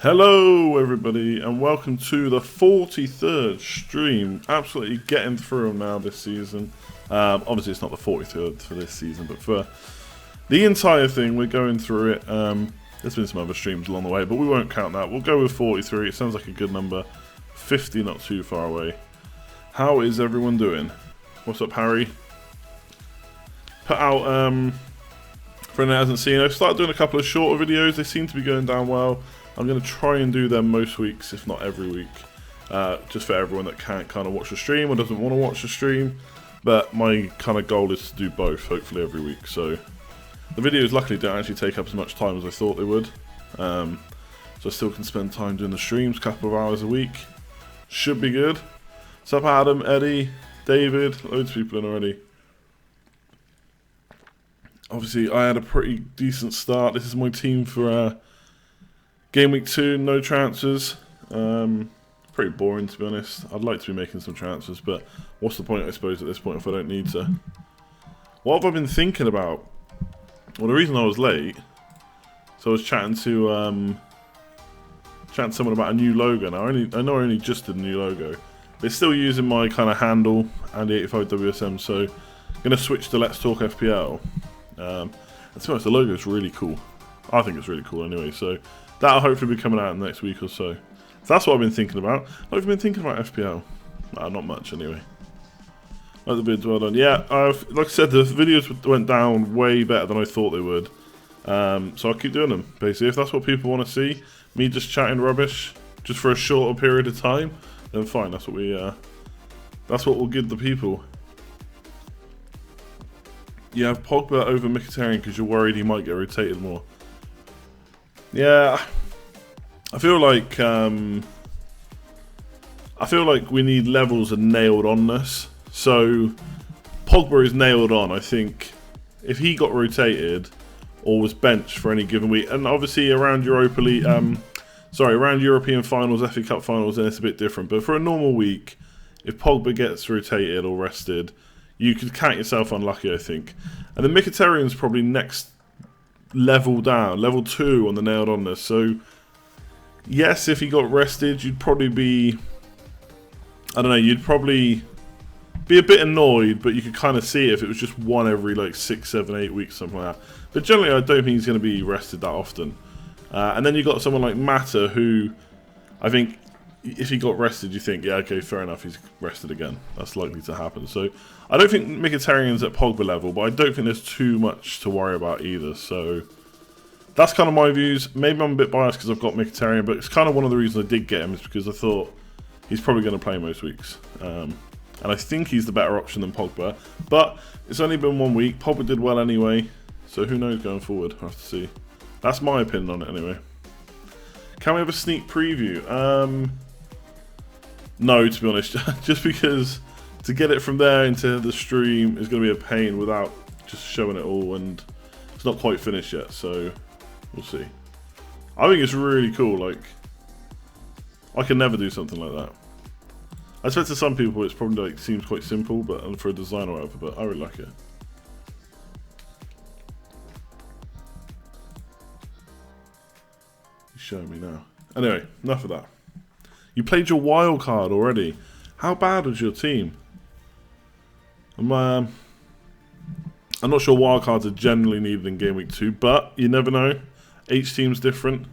Hello everybody and welcome to the 43rd stream. Absolutely getting through them now this season. Obviously it's not the 43rd for this season, but for the entire thing we're going through it. There's been some other streams along the way, but we won't count that. We'll go with 43, it sounds like a good number. 50 not too far away. How is everyone doing? What's up, Harry? Put out, for anyone that hasn't seen, I've started doing a couple of shorter videos. They seem to be going down well. I'm going to try and do them most weeks, if not every week, just for everyone that can't kind of watch the stream or doesn't want to watch the stream. But my kind of goal is to do both, hopefully every week. So the videos luckily don't actually take up as much time as I thought they would. So I still can spend time doing the streams, a couple of hours a week. Should be good. What's up, Adam, Eddie, David, loads of people in already. Obviously I had a pretty decent start. This is my team for Game week 2, no transfers. Pretty boring, to be honest. I'd like to be making some transfers, but what's the point, I suppose, at this point if I don't need to? What have I been thinking about? Well, the reason I was late, so I was chatting to someone about a new logo. Now, I know I only just did a new logo, but it's still using my kind of handle and the 85WSM, so I'm going to switch to Let's Talk FPL. And to be honest, the logo is really cool. I think it's really cool anyway, so that'll hopefully be coming out in the next week or so. So that's what I've been thinking about. I've been thinking about FPL. Not much anyway. Like the vids, well done. Yeah, like I said, the videos went down way better than I thought they would. So I'll keep doing them, basically. If that's what people want to see, me just chatting rubbish, just for a shorter period of time, then fine. That's what we'll give the people. You have Pogba over Mkhitaryan because you're worried he might get rotated more. Yeah, I feel like we need levels of nailed onness. So Pogba is nailed on. I think if he got rotated or was benched for any given week, and obviously around Europa League, around European finals, FA Cup finals, then it's a bit different. But for a normal week, if Pogba gets rotated or rested, you could count yourself unlucky, I think. And then Mkhitaryan's probably next level down, level 2 on the nailed onness. So yes, if he got rested, you'd probably be, I don't know, you'd probably be a bit annoyed, but you could kind of see it if it was just one every like 6, 7, 8 weeks, something like that. But generally I don't think he's going to be rested that often. And then you've got someone like Mata, who I think if he got rested, you think, yeah, okay, fair enough, he's rested again. That's likely to happen. So I don't think Mkhitaryan's at Pogba level, but I don't think there's too much to worry about either. So that's kind of my views. Maybe I'm a bit biased because I've got Mkhitaryan, but it's kind of one of the reasons I did get him is because I thought he's probably going to play most weeks. And I think he's the better option than Pogba. But it's only been 1 week. Pogba did well anyway, so who knows going forward. I'll have to see. That's my opinion on it anyway. Can we have a sneak preview? No, to be honest, just because to get it from there into the stream is going to be a pain without just showing it all, and it's not quite finished yet, so we'll see. I think it's really cool. Like, I can never do something like that. I expect to some people it's probably like seems quite simple, but for a design or whatever, but I really like it. He's showing me now. Anyway, enough of that. You played your wild card already. How bad was your team? I'm not sure wild cards are generally needed in game week 2, but you never know. Each team's different.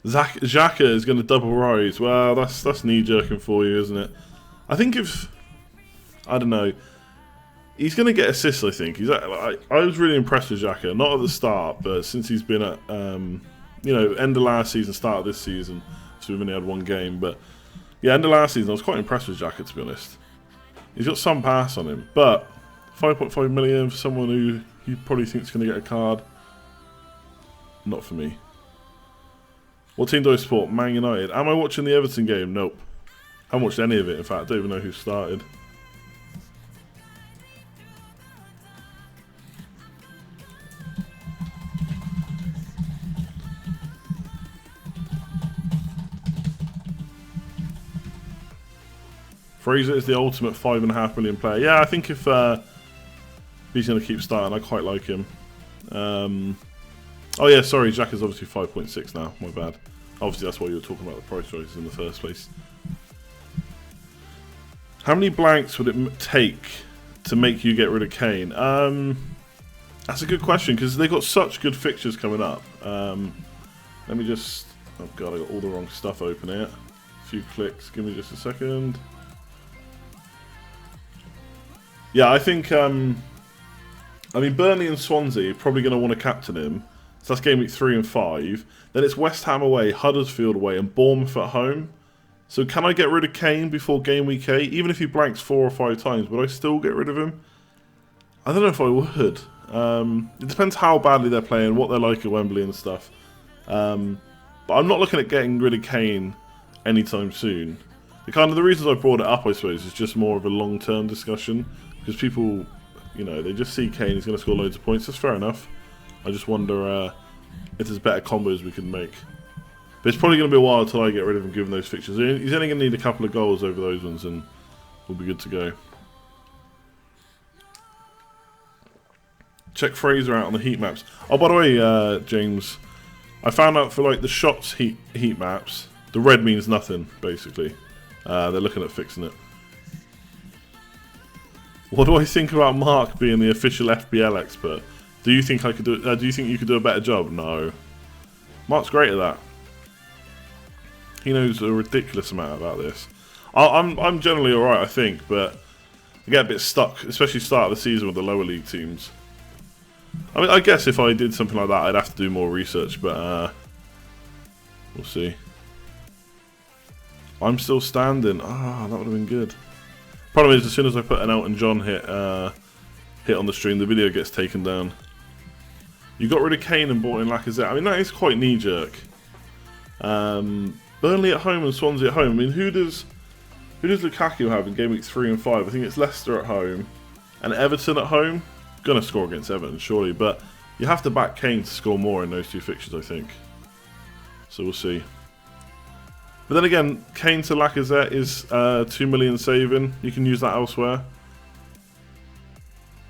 Xhaka is going to double rise. Well, that's knee-jerking for you, isn't it? I think I don't know. He's going to get assists, I think. I was really impressed with Xhaka. Not at the start, but since he's been at, end of last season, start of this season. So we've only had 1 game, but yeah, end of last season I was quite impressed with Xhaka, to be honest. He's got some pass on him, but 5.5 million for someone who you probably thinks going to get a card, not for me. What team do I support? Man United. Am I watching the Everton game? Nope. I haven't watched any of it, in fact. I don't even know who started. Fraser is the ultimate 5.5 million player. Yeah, I think if he's going to keep starting, I quite like him. Oh yeah, sorry, Jack is obviously 5.6 now. My bad. Obviously, that's why you were talking about the price choices in the first place. How many blanks would it take to make you get rid of Kane? That's a good question, because they've got such good fixtures coming up. Let me just... Oh god, I got all the wrong stuff open here. A few clicks, give me just a second. Yeah, I think... I mean, Burnley and Swansea are probably going to want to captain him. So that's game week 3 and 5. Then it's West Ham away, Huddersfield away, and Bournemouth at home. So can I get rid of Kane before game week 8? Even if he blanks 4 or 5 times, would I still get rid of him? I don't know if I would. It depends how badly they're playing, what they're like at Wembley and stuff. But I'm not looking at getting rid of Kane anytime soon. The reasons I brought it up, I suppose, is just more of a long-term discussion. Because people, you know, they just see Kane, he's going to score loads of points. That's fair enough. I just wonder if there's better combos we can make. But it's probably going to be a while until I get rid of him given those fixtures. He's only going to need a couple of goals over those ones and we'll be good to go. Check Fraser out on the heat maps. Oh, by the way, James, I found out for like the shots heat maps, the red means nothing, basically. They're looking at fixing it. What do I think about Mark being the official FPL expert? Do you think I could do? Do you think you could do a better job? No. Mark's great at that. He knows a ridiculous amount about this. I'm generally alright, I think, but I get a bit stuck, especially start of the season with the lower league teams. I mean, I guess if I did something like that, I'd have to do more research, but we'll see. I'm still standing. Ah, that would have been good. Problem is, as soon as I put an Elton John hit on the stream, the video gets taken down. You got rid of Kane and bought in Lacazette. I mean, that is quite knee-jerk. Burnley at home and Swansea at home. I mean, who does Lukaku have in game week 3 and 5? I think it's Leicester at home and Everton at home. Gonna score against Everton, surely, but you have to back Kane to score more in those 2 fixtures, I think. So we'll see. But then again, Kane to Lacazette is 2 million saving. You can use that elsewhere.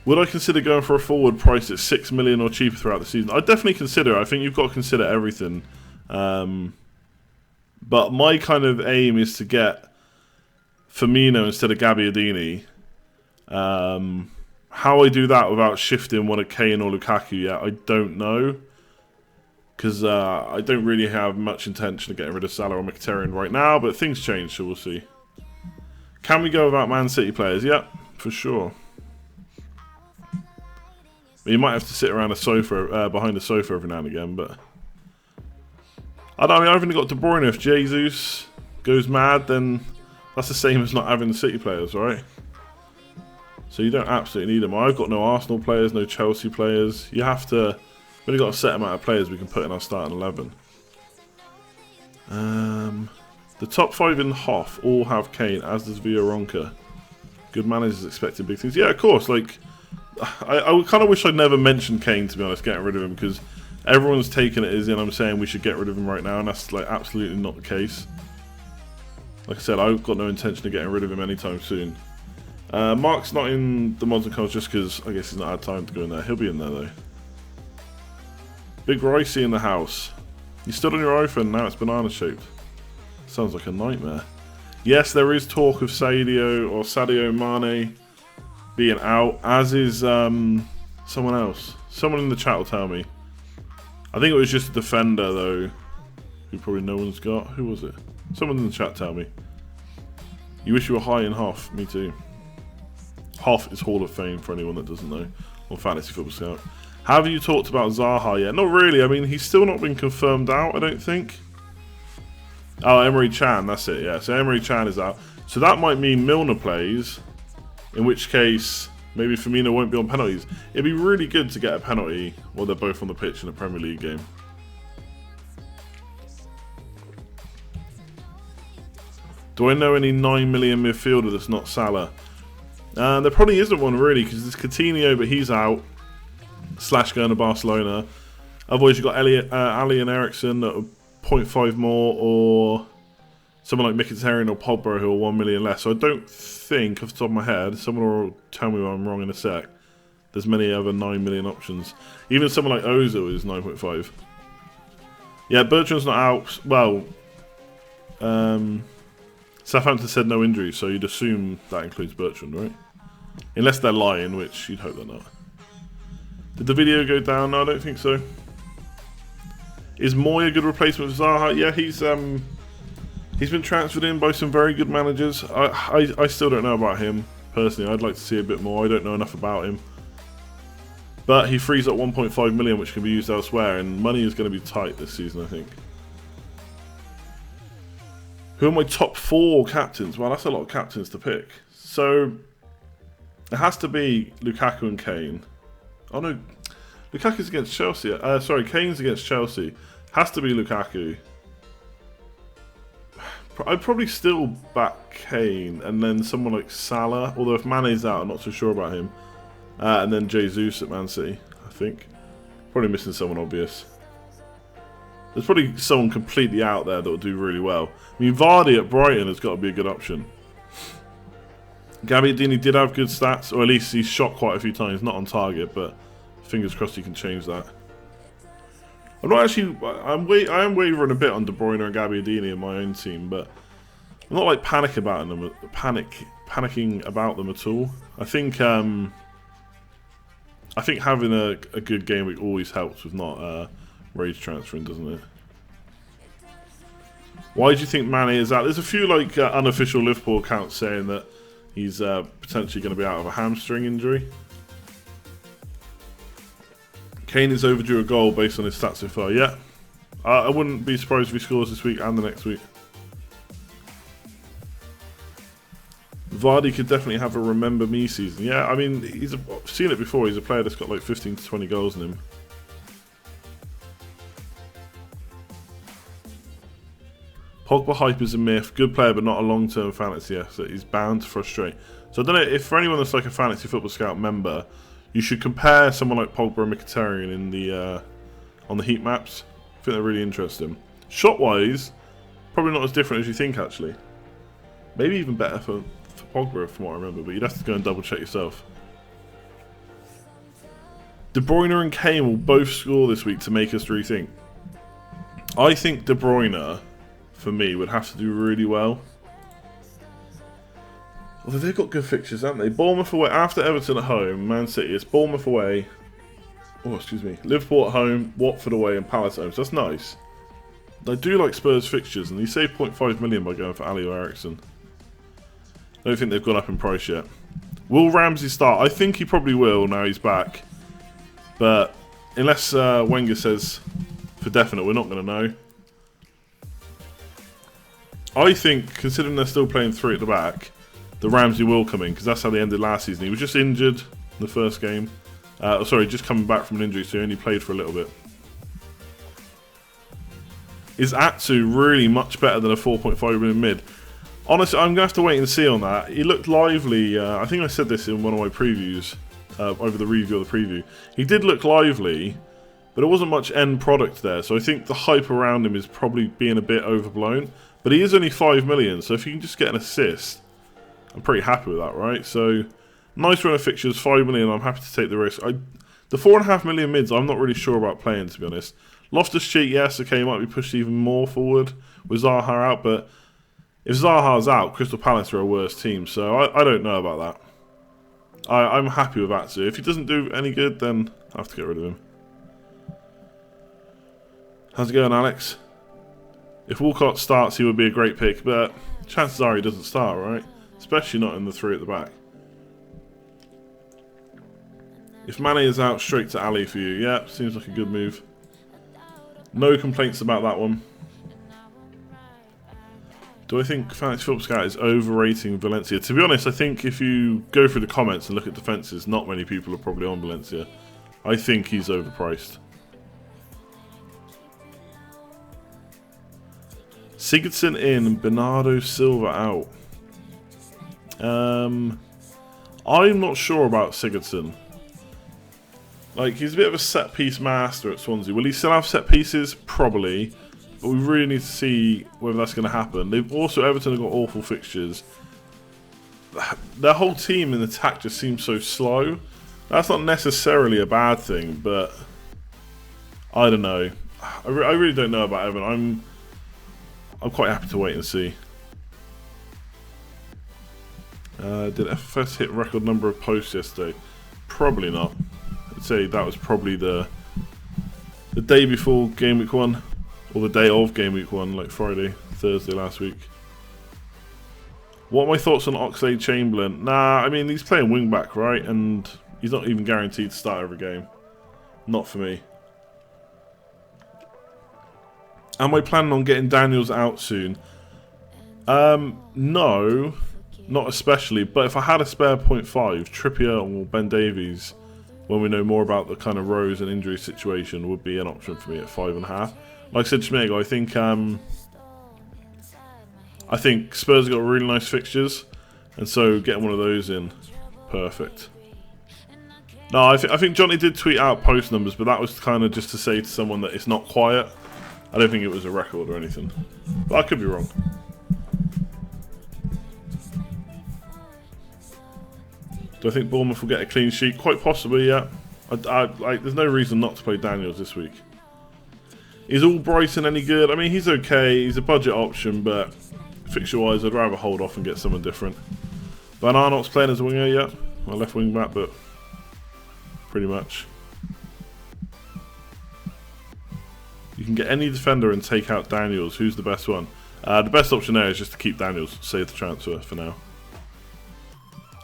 Would I consider going for a forward price at 6 million or cheaper throughout the season? I'd definitely consider it. I think you've got to consider everything. But my kind of aim is to get Firmino instead of Gabbiadini. How I do that without shifting one of Kane or Lukaku yet, I don't know. Because I don't really have much intention of getting rid of Salah or Mkhitaryan right now, but things change, so we'll see. Can we go without Man City players? Yep, for sure. You might have to sit around a sofa, behind a sofa every now and again, but I don't know. I mean, I've only got De Bruyne. If Jesus goes mad, then that's the same as not having the City players, right? So you don't absolutely need them. I've got no Arsenal players, no Chelsea players. You have to. We've only got a set amount of players we can put in our starting 11. The top 5 in Hoff all have Kane, as does Villa. Good managers expecting big things. Yeah, of course. Like, I kind of wish I'd never mentioned Kane, to be honest, getting rid of him, because everyone's taken it as in I'm saying we should get rid of him right now, and that's like absolutely not the case. Like I said, I've got no intention of getting rid of him anytime soon. Mark's not in the mods and cons just because I guess he's not had time to go in there. He'll be in there though. Big Ricey in the house. You stood on your iPhone, now it's banana shaped. Sounds like a nightmare. Yes, there is talk of Sadio Mane being out, as is someone else. Someone in the chat will tell me. I think it was just a defender though, who probably no one's got. Who was it? Someone in the chat tell me. You wish you were high in Hoff. Me too. Hoff is Hall of Fame for anyone that doesn't know, or Fantasy Football Scout. Have you talked about Zaha yet? Not really. I mean, he's still not been confirmed out, I don't think. Oh, Emery Chan, that's it, yeah. So Emery Chan is out. So that might mean Milner plays, in which case maybe Firmino won't be on penalties. It'd be really good to get a penalty while they're both on the pitch in a Premier League game. Do I know any 9 million midfielder that's not Salah? There probably isn't one really, because there's Coutinho, but he's out. Slash going to Barcelona. Otherwise, you've got Ali and Ericsson at 0.5 more, or someone like Mkhitaryan or Pogba who are 1 million less. So I don't think, off the top of my head, someone will tell me I'm wrong in a sec, there's many other 9 million options. Even someone like Ozil is 9.5. Yeah, Bertrand's not out. Well, Southampton said no injuries, so you'd assume that includes Bertrand, right? Unless they're lying, which you'd hope they're not. Did the video go down? No, I don't think so. Is Moy a good replacement for Zaha? Yeah, he's been transferred in by some very good managers. I still don't know about him, personally. I'd like to see a bit more. I don't know enough about him. But he frees up 1.5 million, which can be used elsewhere, and money is going to be tight this season, I think. Who are my top 4 captains? Well, that's a lot of captains to pick. So, it has to be Lukaku and Kane. Oh no, Lukaku's against Chelsea. Sorry, Kane's against Chelsea. Has to be Lukaku. I'd probably still back Kane, and then someone like Salah. Although if Mane's out, I'm not so sure about him. And then Jesus at Man City, I think. Probably missing someone obvious. There's probably someone completely out there that will do really well. I mean, Vardy at Brighton has got to be a good option. Gabbiadini did have good stats, or at least he's shot quite a few times, not on target, but fingers crossed he can change that. I'm not actually... I am wavering a bit on De Bruyne and Gabbiadini in my own team, but I'm not like panicking about them at all. I think having a good game week always helps with not rage transferring, doesn't it? Why do you think Mane is out? There's a few like unofficial Liverpool accounts saying that he's potentially going to be out of a hamstring injury. Kane is overdue a goal based on his stats so far. Yeah, I wouldn't be surprised if he scores this week and the next week. Vardy could definitely have a remember me season. Yeah, I mean, I've seen it before. He's a player that's got like 15 to 20 goals in him. Pogba hype is a myth. Good player, but not a long-term fantasy asset. He's bound to frustrate. So I don't know if for anyone that's like a fantasy football scout member, you should compare someone like Pogba and Mkhitaryan in the on the heat maps. I think they're really interesting. Shot-wise, probably not as different as you think actually. Maybe even better for Pogba from what I remember, but you'd have to go and double check yourself. De Bruyne and Kane will both score this week to make us rethink. I think De Bruyne, for me, would have to do really well. Although they've got good fixtures, haven't they? Bournemouth away, after Everton at home, Man City, it's Bournemouth away. Oh, excuse me. Liverpool at home, Watford away, and Palace at home. So that's nice. I do like Spurs fixtures, and he saved 0.5 million by going for Ali or Ericsson. I don't think they've gone up in price yet. Will Ramsey start? I think he probably will now he's back. But unless Wenger says for definite, we're not going to know. I think, considering they're still playing 3 at the back, the Ramsey will come in, because that's how they ended last season. He was just injured in the first game. Sorry, just coming back from an injury, so he only played for a little bit. Is Atsu really much better than a 4.5 million mid? Honestly, I'm going to have to wait and see on that. He looked lively. I think I said this in one of my previews, over the review of the preview. He did look lively, but there wasn't much end product there. So I think the hype around him is probably being a bit overblown. But he is only 5 million, so if you can just get an assist, I'm pretty happy with that, right? So, nice run of fixtures, 5 million, I'm happy to take the risk. The 4.5 million mids, I'm not really sure about playing, to be honest. Loftus-Cheek, yes, okay, might be pushed even more forward with Zaha out, but if Zaha's out, Crystal Palace are a worse team, so I don't know about that. I'm happy with Atsu. If he doesn't do any good, then I have to get rid of him. How's it going, Alex? If Walcott starts, he would be a great pick, but chances are he doesn't start, right? Especially not in the 3 at the back. If Mane is out, straight to Ali for you. Yeah, seems like a good move. No complaints about that one. Do I think Fantasy Football Scout is overrating Valencia? To be honest, I think if you go through the comments and look at defences, not many people are probably on Valencia. I think he's overpriced. Sigurdsson in, Bernardo Silva out. I'm not sure about Sigurdsson. Like, he's a bit of a set-piece master at Swansea. Will he still have set pieces? Probably. But we really need to see whether that's going to happen. They've also, Everton have got awful fixtures. Their whole team in attack just seems so slow. That's not necessarily a bad thing, but I don't know. I really don't know about Evan. I'm quite happy to wait and see. Did FFS hit record number of posts yesterday? Probably not. I'd say that was probably the day before game week 1, or the day of game week 1, like Friday, Thursday last week. What are my thoughts on Oxlade-Chamberlain? Nah, I mean, he's playing wing back, right? And he's not even guaranteed to start every game. Not for me. Am I planning on getting Daniels out soon? No, not especially. But if I had a spare 0.5, Trippier or Ben Davies, when we know more about the kind of Rose and injury situation, would be an option for me at 5.5. Like I said to Schmig, I think Spurs got really nice fixtures, and so getting one of those in, perfect. No, I think Johnny did tweet out post numbers, but that was kind of just to say to someone that it's not quiet. I don't think it was a record or anything, but I could be wrong. Do I think Bournemouth will get a clean sheet? Quite possibly, yeah. There's no reason not to play Daniels this week. Is Albrighton any good? I mean, he's okay. He's a budget option, but fixture-wise, I'd rather hold off and get someone different. Van Arnold's playing as a winger, yeah. My left wing back, but pretty much. You can get any defender and take out Daniels. Who's the best one? The best option there is just to keep Daniels, save the transfer for now.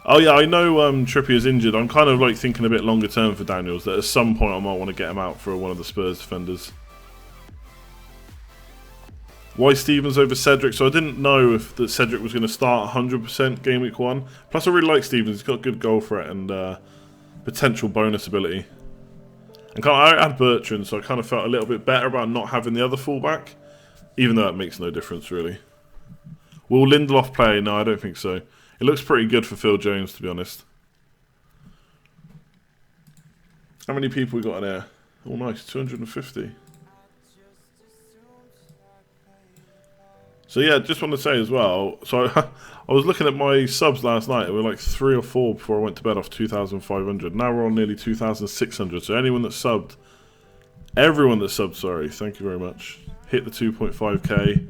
Oh yeah, I know Trippier's injured. I'm kind of like thinking a bit longer term for Daniels, that at some point I might want to get him out for one of the Spurs defenders. Why Stevens over Cedric? So I didn't know if that Cedric was going to start 100% game week 1. Plus I really like Stevens. He's got good goal threat and potential bonus ability. And I had Bertrand, so I kind of felt a little bit better about not having the other fullback, even though it makes no difference really. Will Lindelof play? No, I don't think so. It looks pretty good for Phil Jones, to be honest. How many people we got in there? Oh, nice, 250. So yeah, just want to say as well, so I was looking at my subs last night, and we were like 3 or 4 before I went to bed off 2,500. Now we're on nearly 2,600, so everyone that subbed, sorry, thank you very much. Hit the 2.5k,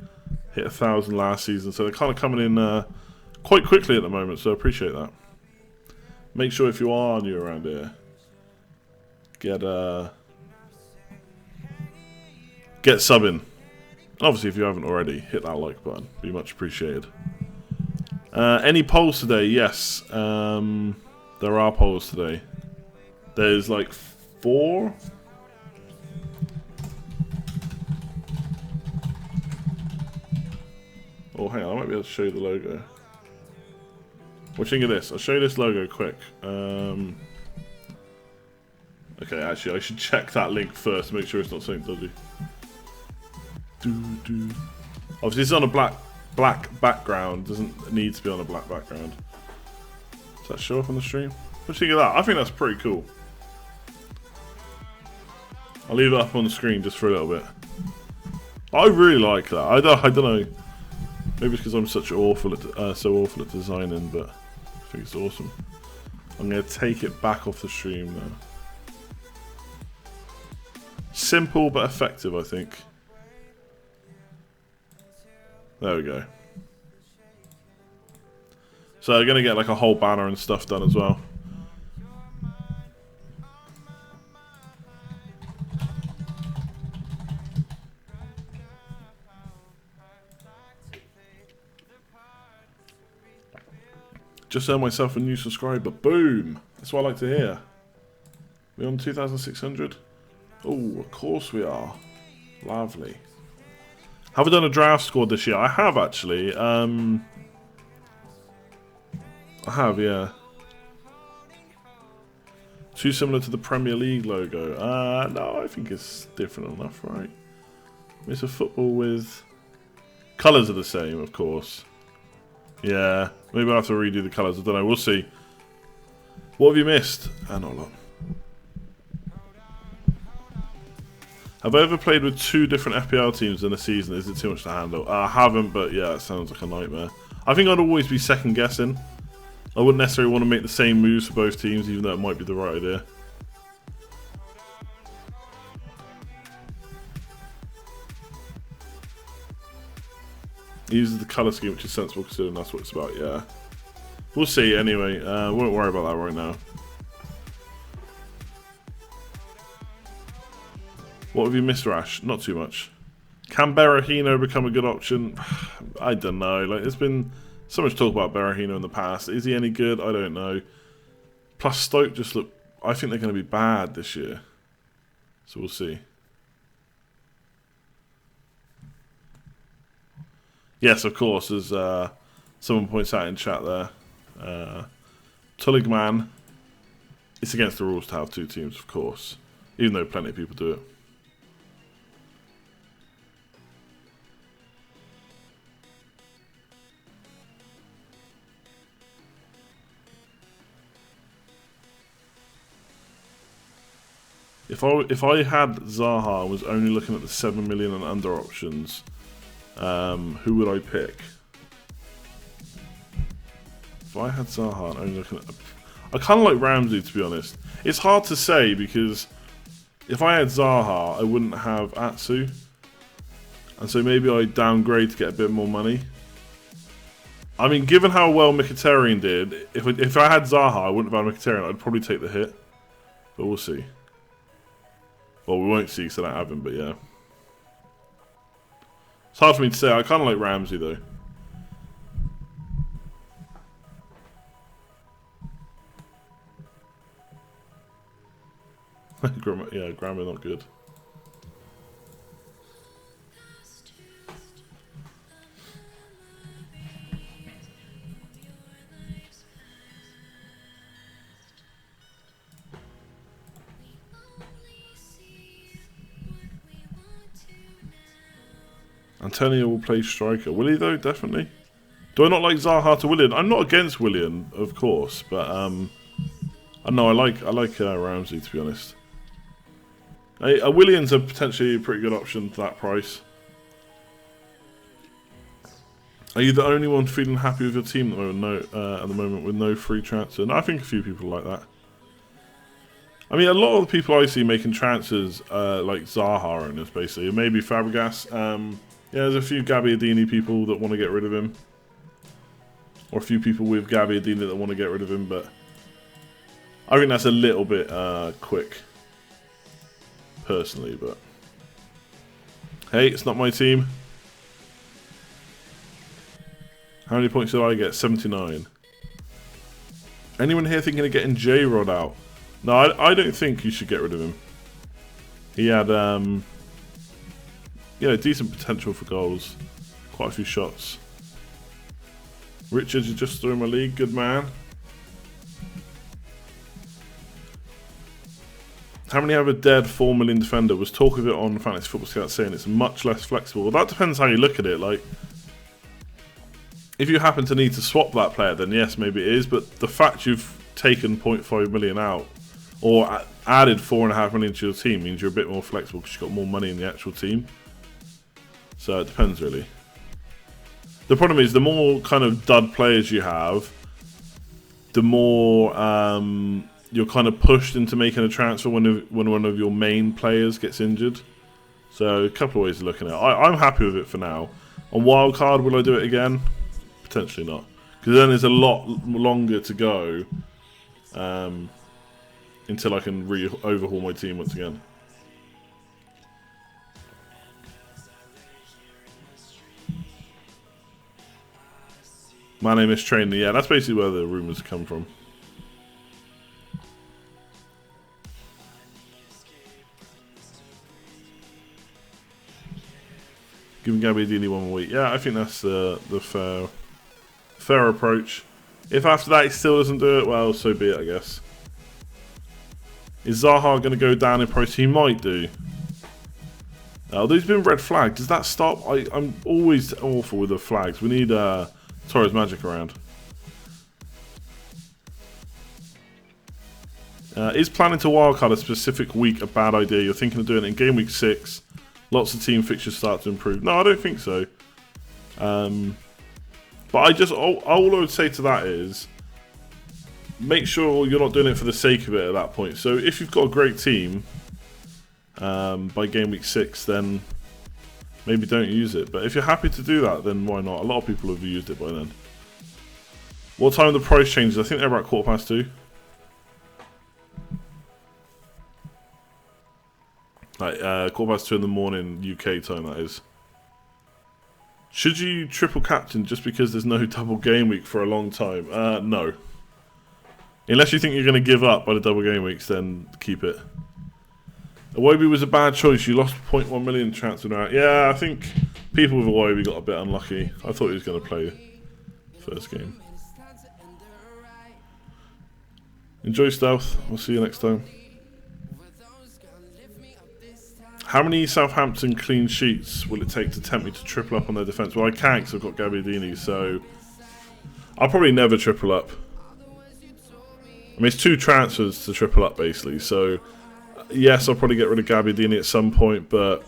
hit 1,000 last season, so they're kind of coming in quite quickly at the moment, so I appreciate that. Make sure if you are new around here, get subbing. Obviously, if you haven't already, hit that like button. Be much appreciated. Any polls today? Yes. There are polls today. There's like 4. Oh, hang on. I might be able to show you the logo. What do you think of this? I'll show you this logo quick. Okay, actually, I should check that link first to make sure it's not something dodgy. Obviously, it's on a black background. Doesn't need to be on a black background. Does that show up on the stream? What do you think of that? I think that's pretty cool. I'll leave it up on the screen just for a little bit. I really like that. I don't know. Maybe it's because I'm so awful at designing, but I think it's awesome. I'm going to take it back off the stream now. Simple but effective, I think. There we go. So they're going to get like a whole banner and stuff done as well. Just earned myself a new subscriber. Boom! That's what I like to hear. We're on 2,600. Oh, of course we are. Lovely. Have we done a draft squad this year? I have, actually. I have, yeah. Too similar to the Premier League logo. No, I think it's different enough, right? It's a football with... Colours are the same, of course. Yeah, maybe I'll have to redo the colours. I don't know, we'll see. What have you missed? Not a lot. Have I ever played with 2 different FPL teams in a season? Is it too much to handle? I haven't, but yeah, it sounds like a nightmare. I think I'd always be second guessing. I wouldn't necessarily want to make the same moves for both teams, even though it might be the right idea. He uses the colour scheme, which is sensible considering that's what it's about, yeah. We'll see anyway. Won't worry about that right now. What have you missed, Rash? Not too much. Can Berahino become a good option? I don't know. Like, there's been so much talk about Berahino in the past. Is he any good? I don't know. Plus, Stoke just look... I think they're going to be bad this year. So we'll see. Yes, of course, as someone points out in chat there. Tulligman. It's against the rules to have 2 teams, of course. Even though plenty of people do it. If I had Zaha and was only looking at the 7 million and under options, who would I pick? If I had Zaha and only looking at... I kind of like Ramsey, to be honest. It's hard to say because if I had Zaha, I wouldn't have Atsu. And so maybe I downgrade to get a bit more money. I mean, given how well Mkhitaryan did, if I had Zaha, I wouldn't have had Mkhitaryan. I'd probably take the hit. But we'll see. Well, we won't see because I don't have him, but yeah. It's hard for me to say. I kind of like Ramsey, though. Yeah, grammar not good. Antonio will play striker. Will he though? Definitely. Do I not like Zaha to Willian? I'm not against Willian, of course, but I know I like Ramsey, to be honest. Willian's a potentially pretty good option for that price. Are you the only one feeling happy with your team at the moment? No, at the moment with no free transfer. No, I think a few people like that. I mean, a lot of the people I see making transfers like Zaha owners, basically, or maybe Fabregas. Yeah, there's a few Gabbiadini people that want to get rid of him. Or a few people with Gabbiadini that want to get rid of him, but I think that's a little bit quick, personally, but hey, it's not my team. How many points did I get? 79. Anyone here thinking of getting J-Rod out? No, I don't think you should get rid of him. He had, yeah, decent potential for goals. Quite a few shots. Richard, you just threw my league. Good man. How many have a dead 4 million defender? Was talk of it on Fantasy Football Scout saying it's much less flexible. Well, that depends how you look at it. Like, if you happen to need to swap that player, then yes, maybe it is. But the fact you've taken 0.5 million out or added 4.5 million to your team means you're a bit more flexible because you've got more money in the actual team. So it depends, really. The problem is, the more kind of dud players you have, the more you're kind of pushed into making a transfer when one of your main players gets injured. So a couple of ways of looking at it. I'm happy with it for now. On wildcard, will I do it again? Potentially not. Because then there's a lot longer to go until I can overhaul my team once again. My name is Trainer. Yeah, that's basically where the rumours come from. Giving Gabbiadini 1 more week. Yeah, I think that's the fair approach. If after that he still doesn't do it, well, so be it, I guess. Is Zaha going to go down in price? He might do. Although he's been red flagged. Does that stop? I'm always awful with the flags. We need Torres Magic around. Is planning to wildcard a specific week a bad idea? You're thinking of doing it in game week 6. Lots of team fixtures start to improve. No, I don't think so. But all I would say to that is, make sure you're not doing it for the sake of it at that point. So if you've got a great team by game week 6, then maybe don't use it. But if you're happy to do that, then why not? A lot of people have used it by then. What time the price changes? I think they're about 2:15. Like 2:15 in the morning UK time, that is. Should you triple captain just because there's no double game week for a long time? No. Unless you think you're going to give up by the double game weeks, then keep it. Iwobi was a bad choice. You lost 0.1 million transfer now. Yeah, I think people with Iwobi got a bit unlucky. I thought he was going to play first game. Enjoy stealth. We'll see you next time. How many Southampton clean sheets will it take to tempt me to triple up on their defence? Well, I can't because I've got Gabbiadini, so I'll probably never triple up. I mean, it's 2 transfers to triple up, basically, so yes, I'll probably get rid of Gabbiadini at some point, but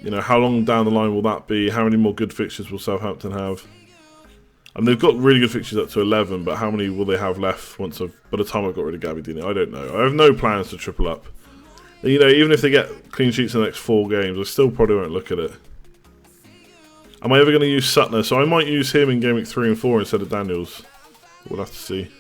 you know, how long down the line will that be? How many more good fixtures will Southampton have? And they've got really good fixtures up to 11, but how many will they have left by the time I've got rid of Gabbiadini? I don't know. I have no plans to triple up. You know, even if they get clean sheets in the next 4 games, I still probably won't look at it. Am I ever going to use Sutner? So I might use him in game week 3 and 4 instead of Daniels. We'll have to see.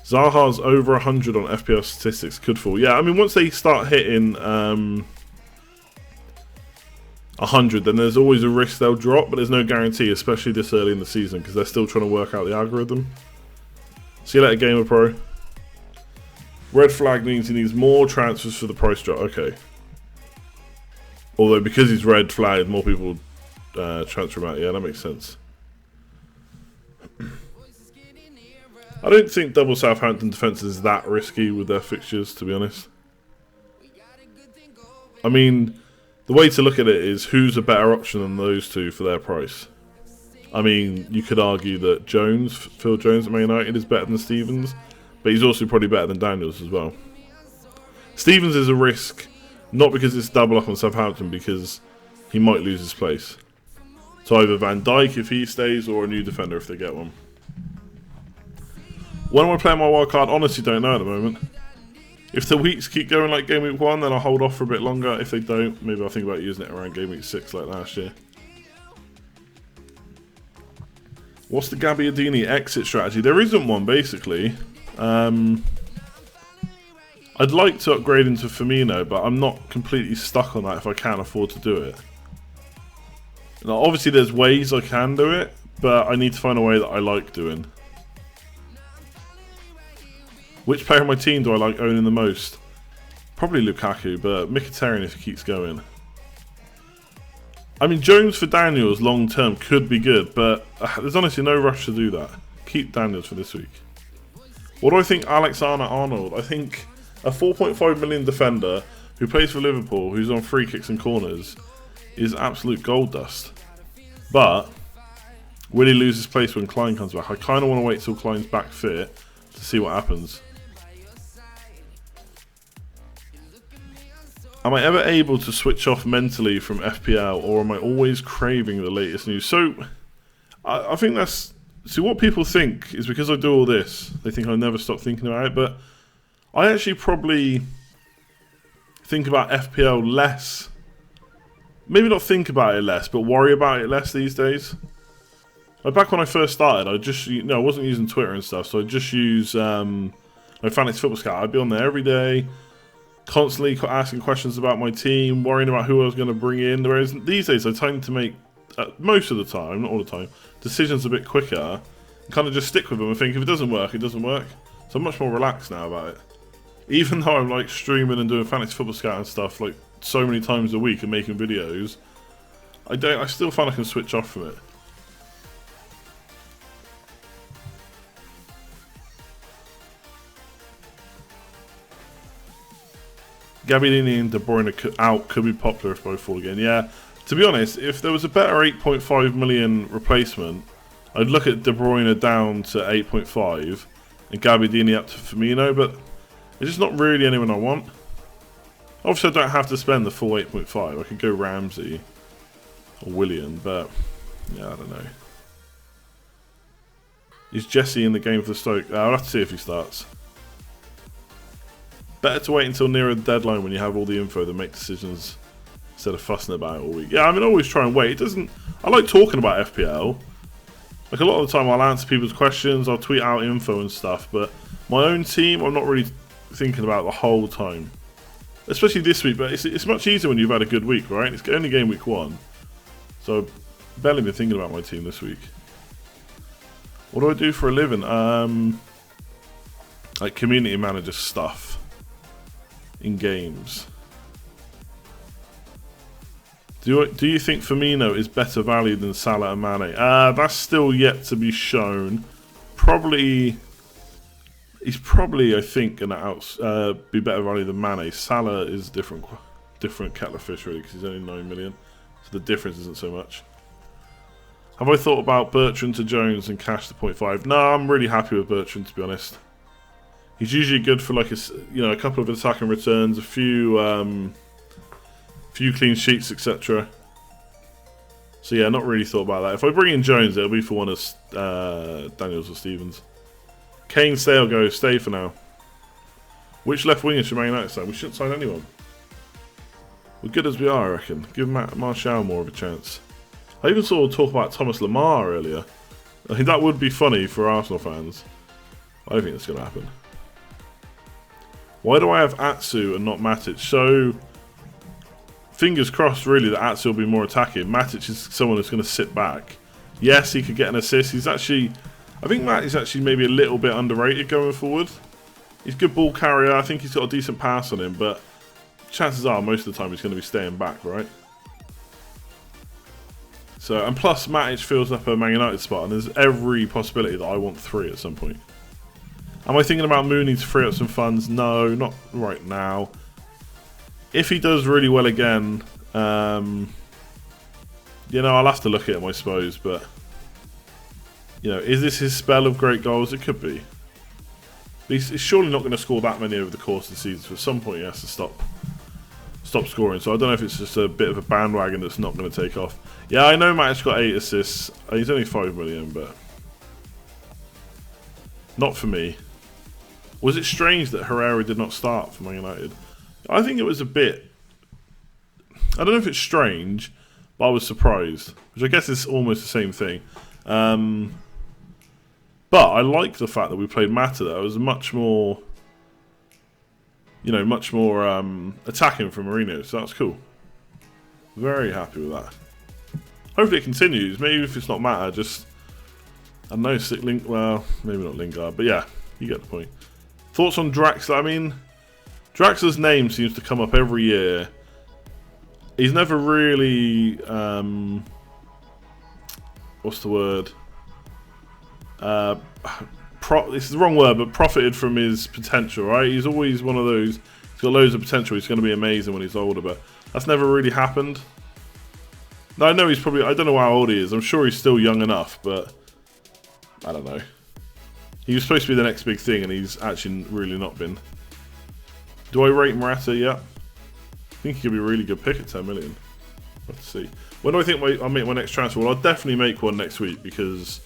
Zaha's over 100 on FPL statistics. Could fall. Yeah, I mean, once they start hitting 100, then there's always a risk they'll drop, but there's no guarantee, especially this early in the season, because they're still trying to work out the algorithm. See you later, Gamer Pro. Red flag means he needs more transfers for the price drop. Okay. Although because he's red flagged, more people transfer him out. Yeah, that makes sense. I don't think double Southampton defence is that risky with their fixtures, to be honest. I mean, the way to look at it is who's a better option than those two for their price. I mean, you could argue that Phil Jones at Man United is better than Stevens. But he's also probably better than Daniels as well. Stevens is a risk, not because it's double up on Southampton, because he might lose his place. So either Van Dijk if he stays, or a new defender if they get one. When am I playing my wild card? Honestly, don't know at the moment. If the weeks keep going like game week 1, then I'll hold off for a bit longer. If they don't, maybe I'll think about using it around game week 6 like last year. What's the Gabbiadini exit strategy? There isn't one, basically. I'd like to upgrade into Firmino, but I'm not completely stuck on that if I can't afford to do it. Now, obviously there's ways I can do it, but I need to find a way that I like doing. Which player on my team do I like owning the most? Probably Lukaku, but Mkhitaryan if he keeps going. I mean, Jones for Daniels long term could be good, but there's honestly no rush to do that. Keep Daniels for this week. What do I think Alexander-Arnold? I think a 4.5 million defender who plays for Liverpool, who's on free kicks and corners, is absolute gold dust. But will he lose his place when Klein comes back? I kind of want to wait till Klein's back fit to see what happens. Am I ever able to switch off mentally from FPL, or am I always craving the latest news? So I think that's... See, what people think is because I do all this, they think I never stop thinking about it, but I actually probably think about FPL less. Maybe not think about it less, but worry about it less these days. Like back when I first started, I wasn't using Twitter and stuff, so I just use my Fantasy Football Scout. I'd be on there every day, constantly asking questions about my team, worrying about who I was going to bring in. Whereas these days, I tend to make, most of the time, not all the time, decisions a bit quicker, and kind of just stick with them and think if it doesn't work, it doesn't work. So I'm much more relaxed now about it. Even though I'm like streaming and doing Fantasy Football Scout and stuff like so many times a week and making videos, I still find I can switch off from it. Gabbiadini and De Bruyne could be popular if both fall again. Yeah, to be honest, if there was a better 8.5 million replacement, I'd look at De Bruyne down to 8.5 and Gabbiadini up to Firmino, but it's just not really anyone I want. Obviously, I don't have to spend the full 8.5. I could go Ramsey or Willian, but yeah, I don't know. Is Jesse in the game for Stoke? I'll have to see if he starts. Better to wait until nearer the deadline when you have all the info than make decisions instead of fussing about it all week. Yeah, I mean, I always try and wait. It doesn't. I like talking about FPL. Like a lot of the time, I'll answer people's questions. I'll tweet out info and stuff. But my own team, I'm not really thinking about the whole time. Especially this week. But it's much easier when you've had a good week, right? It's only game week 1, so I've barely been thinking about my team this week. What do I do for a living? Like community manager stuff in games. Do you think Firmino is better value than Salah and Mane? That's still yet to be shown. He's probably, I think, going to be better value than Mane. Salah is different kettle of fish, really, because he's only 9 million. So the difference isn't so much. Have I thought about Bertrand to Jones and cash to 0.5? No, I'm really happy with Bertrand, to be honest. He's usually good for like a couple of attacking returns, a few clean sheets, etc. So yeah, not really thought about that. If I bring in Jones, it'll be for one of Daniels or Stevens. Kane, stay or go? Stay for now. Which left winger should Man United sign? We shouldn't sign anyone. We're good as we are, I reckon. Give Martial more of a chance. I even saw talk about Thomas Lemar earlier. I think that would be funny for Arsenal fans. I don't think that's going to happen. Why do I have Atsu and not Matic? So, fingers crossed, really, that Atsu will be more attacking. Matic is someone who's going to sit back. Yes, he could get an assist. He's actually, I think Matt is actually maybe a little bit underrated going forward. He's a good ball carrier. I think he's got a decent pass on him, but chances are most of the time he's going to be staying back, right? So, and plus Matic fills up a Man United spot, and there's every possibility that I want 3 at some point. Am I thinking about Mooney to free up some funds? No, not right now. If he does really well again, I'll have to look at him, I suppose. But, is this his spell of great goals? It could be. But he's surely not going to score that many over the course of the season. So at some point he has to stop scoring. So I don't know if it's just a bit of a bandwagon that's not going to take off. Yeah, I know Matt's got 8 assists. He's only 5 million, but not for me. Was it strange that Herrera did not start for Man United? I think it was a bit... I don't know if it's strange, but I was surprised. Which I guess is almost the same thing. But I like the fact that we played Mata there. It was much more... much more attacking from Mourinho. So that's cool. Very happy with that. Hopefully it continues. Maybe if it's not Mata, just... I don't know, stick Link... Well, maybe not Lingard. But yeah, you get the point. Thoughts on Draxler? I mean, Draxler's name seems to come up every year. He's never really, what's the word? This is the wrong word, but profited from his potential, right? He's always one of those, he's got loads of potential, he's going to be amazing when he's older, but that's never really happened. Now, I know he's probably, I don't know how old he is, I'm sure he's still young enough, but I don't know. He was supposed to be the next big thing, and he's actually really not been. Do I rate Morata? Yeah. I think he could be a really good pick at 10 million. Let's see. When do I think I'll make my next transfer? Well, I'll definitely make one next week, because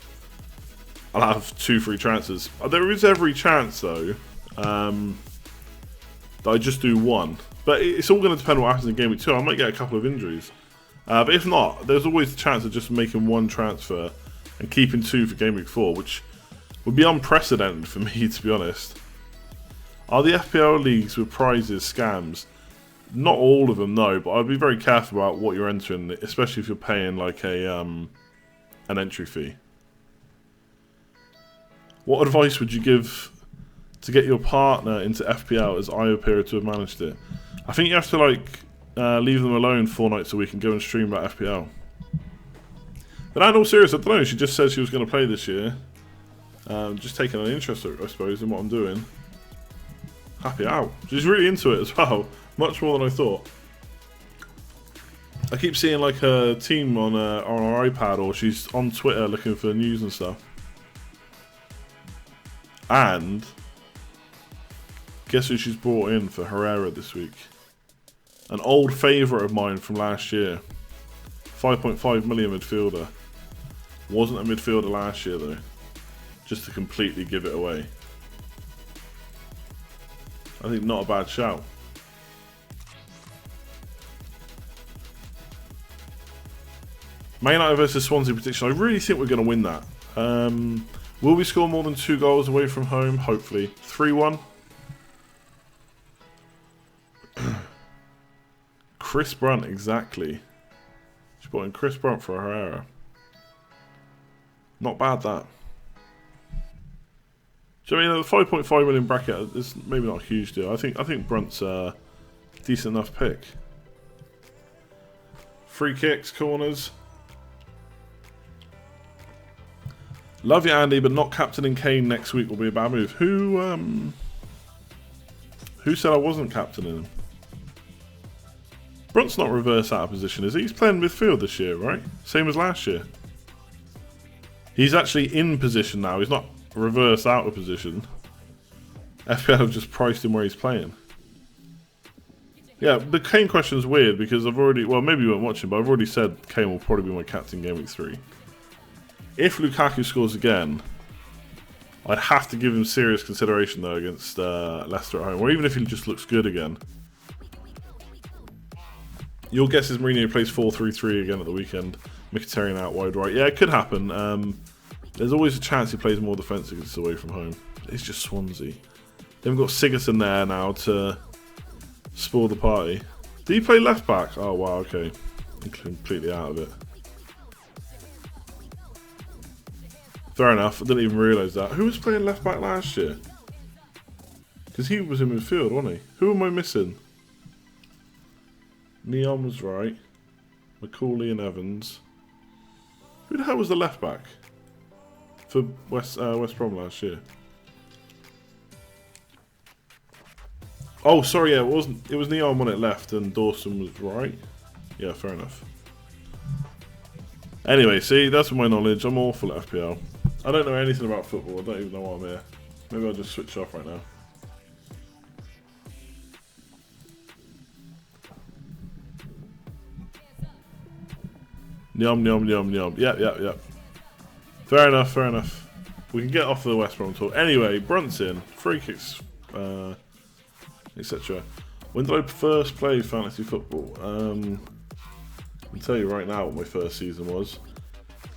I'll have 2 free transfers. There is every chance, though, that I just do 1. But it's all going to depend on what happens in Game Week 2. I might get a couple of injuries. But if not, there's always the chance of just making 1 transfer and keeping 2 for Game Week 4, which would be unprecedented for me, to be honest. Are the FPL leagues with prizes scams? Not all of them, no, but I'd be very careful about what you're entering, especially if you're paying like an entry fee. What advice would you give to get your partner into FPL as I appear to have managed it? I think you have to leave them alone 4 nights a week and go and stream about FPL. But in all seriousness, I don't know, she just said she was going to play this year. Just taking an interest, I suppose, in what I'm doing. Happy out. She's really into it as well. Much more than I thought. I keep seeing like her team on her iPad, or she's on Twitter looking for news and stuff. And guess who she's brought in for Herrera this week? An old favourite of mine from last year. 5.5 million midfielder. Wasn't a midfielder last year though. Just to completely give it away. I think not a bad shout. Man United versus Swansea prediction. I really think we're going to win that. Will we score more than 2 goals away from home? Hopefully. 3-1. Chris Brunt, exactly. She brought in Chris Brunt for Herrera. Not bad, that. Do you know what I mean? The 5.5 million bracket is maybe not a huge deal. I think Brunt's a decent enough pick. Free kicks, corners. Love you, Andy, but not captaining Kane next week will be a bad move. Who said I wasn't captaining him? Brunt's not reverse out of position, is he? He's playing midfield this year, right? Same as last year. He's actually in position now. He's not reverse out of position. FPL just priced him where he's playing. Yeah, the Kane question is weird because I've already... Well, maybe you weren't watching, but I've already said Kane will probably be my captain game week 3. If Lukaku scores again, I'd have to give him serious consideration, though, against Leicester at home. Or even if he just looks good again. Your guess is Mourinho plays 4-3-3 again at the weekend. Mkhitaryan out wide right. Yeah, it could happen. There's always a chance he plays more defensive because it's away from home. It's just Swansea. They've got Sigurdsson there now to spoil the party. Did he play left back? Oh, wow, okay. I'm completely out of it. Fair enough. I didn't even realise that. Who was playing left back last year? Because he was in midfield, wasn't he? Who am I missing? Neon was right. McCauley and Evans. Who the hell was the left back for West Brom last year? Oh, sorry, yeah, it wasn't. It was Neon on it left, and Dawson was right. Yeah, fair enough. Anyway, see, that's my knowledge. I'm awful at FPL. I don't know anything about football. I don't even know why I'm here. Maybe I'll just switch off right now. Yum, yum, yum, yum. Yep. Fair enough, fair enough. We can get off the West Brom talk. Anyway, Brunson, free kicks, etc. When did I first play fantasy football? I can tell you right now what my first season was.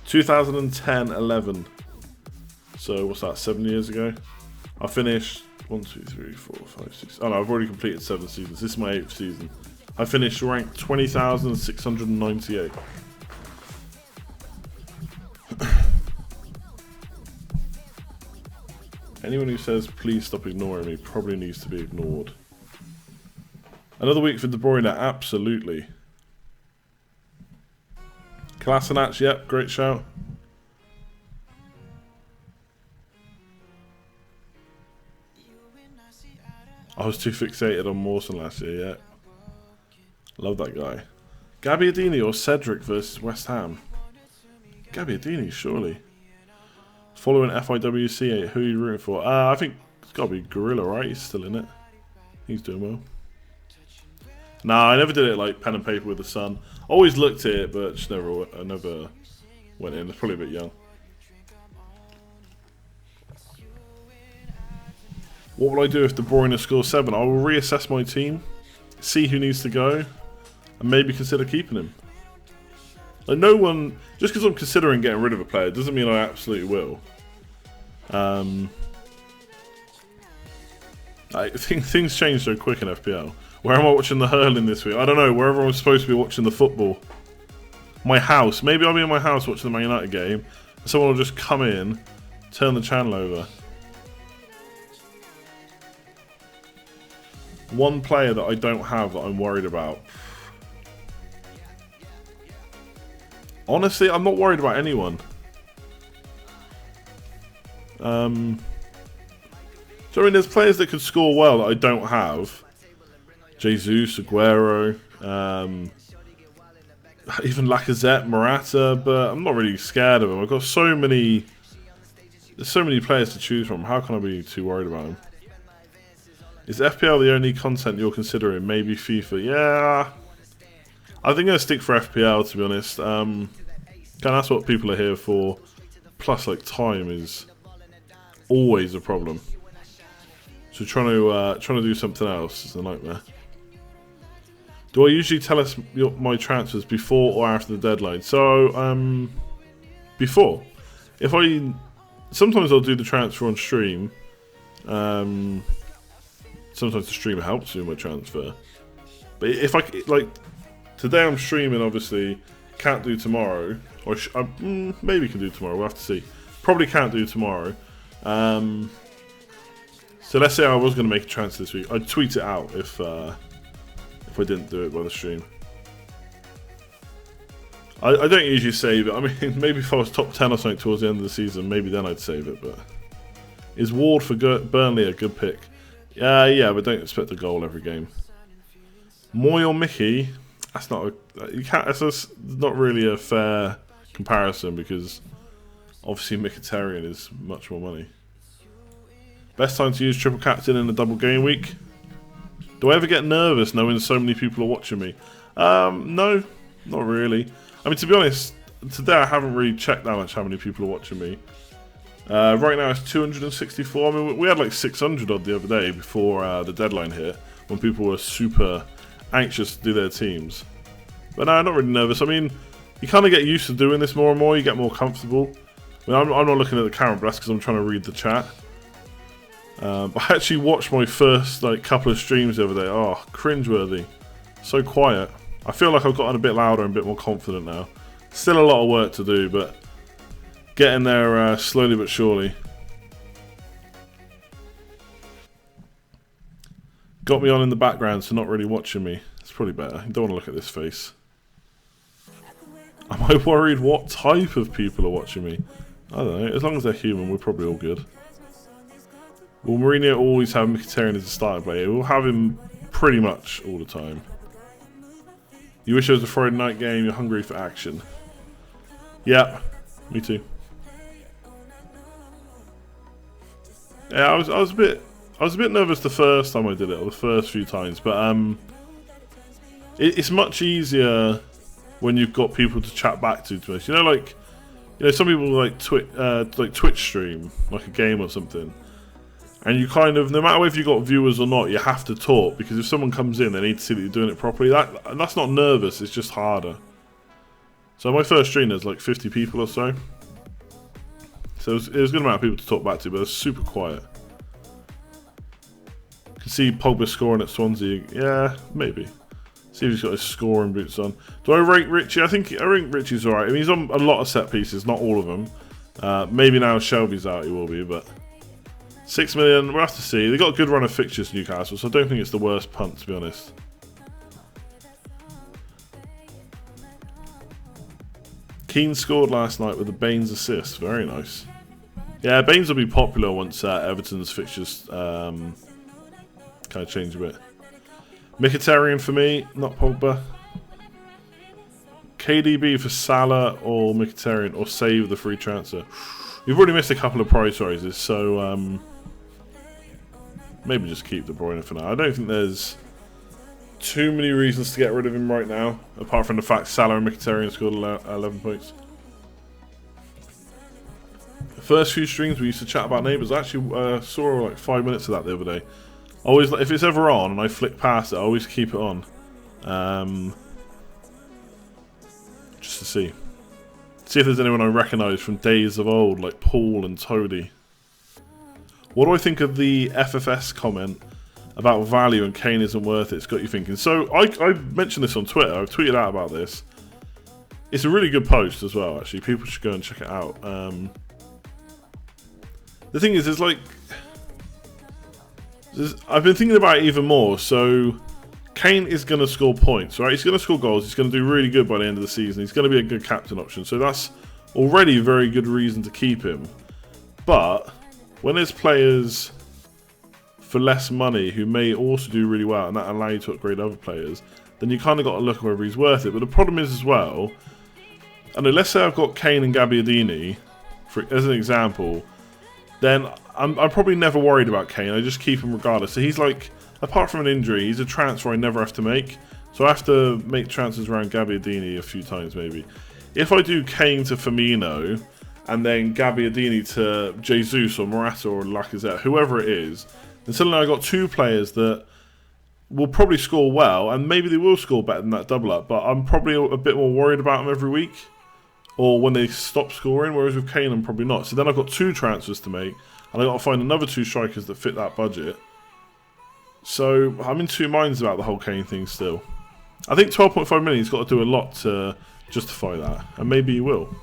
2010-11. So, what's that, 7 years ago? I finished 1, 2, 3, 4, 5, 6. Oh no, I've already completed 7 seasons. This is my 8th season. I finished ranked 20,698. Anyone who says please stop ignoring me probably needs to be ignored. Another week for De Bruyne, absolutely. Kolasinac, yep, great shout. I was too fixated on Mawson last year, yeah. Love that guy. Gabbiadini or Cedric versus West Ham? Gabbiadini, surely. Following FIWC8, who are you rooting for? I think it's got to be Gorilla, right? He's still in it. He's doing well. Nah, I never did it like pen and paper with the sun. Always looked at it, but just never went in. It's probably a bit young. What will I do if De Bruyne scores 7? I will reassess my team, see who needs to go, and maybe consider keeping him. Like no one, just because I'm considering getting rid of a player doesn't mean I absolutely will. I think things change so quick in FPL. Where am I watching the hurling this week? I don't know. Wherever I'm supposed to be watching the football. My house. Maybe I'll be in my house watching the Man United game. Someone will just come in, turn the channel over. One player that I don't have that I'm worried about. Honestly, I'm not worried about anyone. So I mean, there's players that could score well that I don't have. Jesus, Aguero, even Lacazette, Morata, but I'm not really scared of them. I've got so many. There's so many players to choose from. How can I be too worried about them? Is FPL the only content you're considering? Maybe FIFA. Yeah. I think I'm going to stick for FPL, to be honest. That's what people are here for. Plus, like, time is always a problem. So trying to do something else is a nightmare. Do I usually tell us my transfers before or after the deadline? So, before. Sometimes I'll do the transfer on stream. Sometimes the stream helps me with my transfer. But if today I'm streaming, obviously, can't do tomorrow. Or maybe can do tomorrow, we'll have to see. Probably can't do tomorrow. So let's say I was going to make a transfer this week. I'd tweet it out if I didn't do it by the stream. I don't usually save it. I mean, maybe if I was top 10 or something towards the end of the season, maybe then I'd save it. But is Ward for Burnley a good pick? Yeah, but don't expect a goal every game. Moy or Mickey? That's not that's not really a fair comparison because obviously Mkhitaryan is much more money. Best time to use triple captain in a double game week? Do I ever get nervous knowing so many people are watching me? No, not really. I mean, to be honest, today I haven't really checked that much how many people are watching me. Right now it's 264. I mean, we had like 600 odd the other day before the deadline hit, when people were super anxious to do their teams. But no, I'm not really nervous. I mean, you kind of get used to doing this more and more. You get more comfortable. I mean, I'm not looking at the camera, but that's because I'm trying to read the chat. I actually watched my first couple of streams the other day. Oh, cringeworthy. So quiet. I feel like I've gotten a bit louder and a bit more confident now. Still a lot of work to do, but getting there slowly but surely. Got me on in the background, so not really watching me. It's probably better. You don't want to look at this face. Am I worried what type of people are watching me? I don't know. As long as they're human, we're probably all good. Will Mourinho always have Mkhitaryan as a starting player? We'll have him pretty much all the time. You wish it was a Friday night game. You're hungry for action. Yeah, me too. Yeah, I was a bit nervous the first time I did it, or the first few times, but it's much easier when you've got people to chat back to us. You know, some people like Twitch stream like a game or something, and you kind of, no matter if you've got viewers or not, you have to talk, because if someone comes in, they need to see that you're doing it properly. That's not nervous, it's just harder. So my first stream, there's like 50 people or so. So it was a good amount of people to talk back to, but it was super quiet. You can see Pogba scoring at Swansea. Yeah, maybe. See if he's got his scoring boots on. Do I rate Richie? I think Richie's alright. I mean, he's on a lot of set pieces, not all of them. Maybe now Shelby's out, he will be, but 6 million, we'll have to see. They've got a good run of fixtures, Newcastle, so I don't think it's the worst punt, to be honest. Keane scored last night with a Baines assist. Very nice. Yeah, Baines will be popular once Everton's fixtures kind of change a bit. Mkhitaryan for me, not Pogba. KDB for Salah or Mkhitaryan, or save the free transfer. You've already missed a couple of price rises, so maybe just keep De Bruyne for now. I don't think there's too many reasons to get rid of him right now, apart from the fact Salah and Mkhitaryan scored 11 points. The first few streams we used to chat about neighbours. I actually saw like 5 minutes of that the other day. Always, if it's ever on and I flick past it, I always keep it on, just to see if there's anyone I recognise from days of old, like Paul and Toady. What do I think of the FFS comment about value and Kane isn't worth it? It's got you thinking. So I mentioned this on Twitter. I've tweeted out about this. It's a really good post as well, actually. People should go and check it out. The thing is, I've been thinking about it even more. So Kane is going to score points, right? He's going to score goals. He's going to do really good by the end of the season. He's going to be a good captain option. So that's already a very good reason to keep him. But when there's players for less money who may also do really well, and that allow you to upgrade other players, then you kind of got to look at whether he's worth it. But the problem is as well, and let's say I've got Kane and Gabbiadini as an example, then I'm probably never worried about Kane. I just keep him regardless. So he's like, apart from an injury, he's a transfer I never have to make. So I have to make transfers around Gabbiadini a few times maybe. If I do Kane to Firmino, and then Gabbiadini to Jesus or Morata or Lacazette, whoever it is, then suddenly I've got two players that will probably score well, and maybe they will score better than that double up, but I'm probably a bit more worried about them every week, or when they stop scoring, whereas with Kane I'm probably not. So then I've got 2 transfers to make, and I've got to find another 2 strikers that fit that budget. So I'm in 2 minds about the whole Kane thing still. I think 12.5 million, he's got to do a lot to justify that, and maybe he will.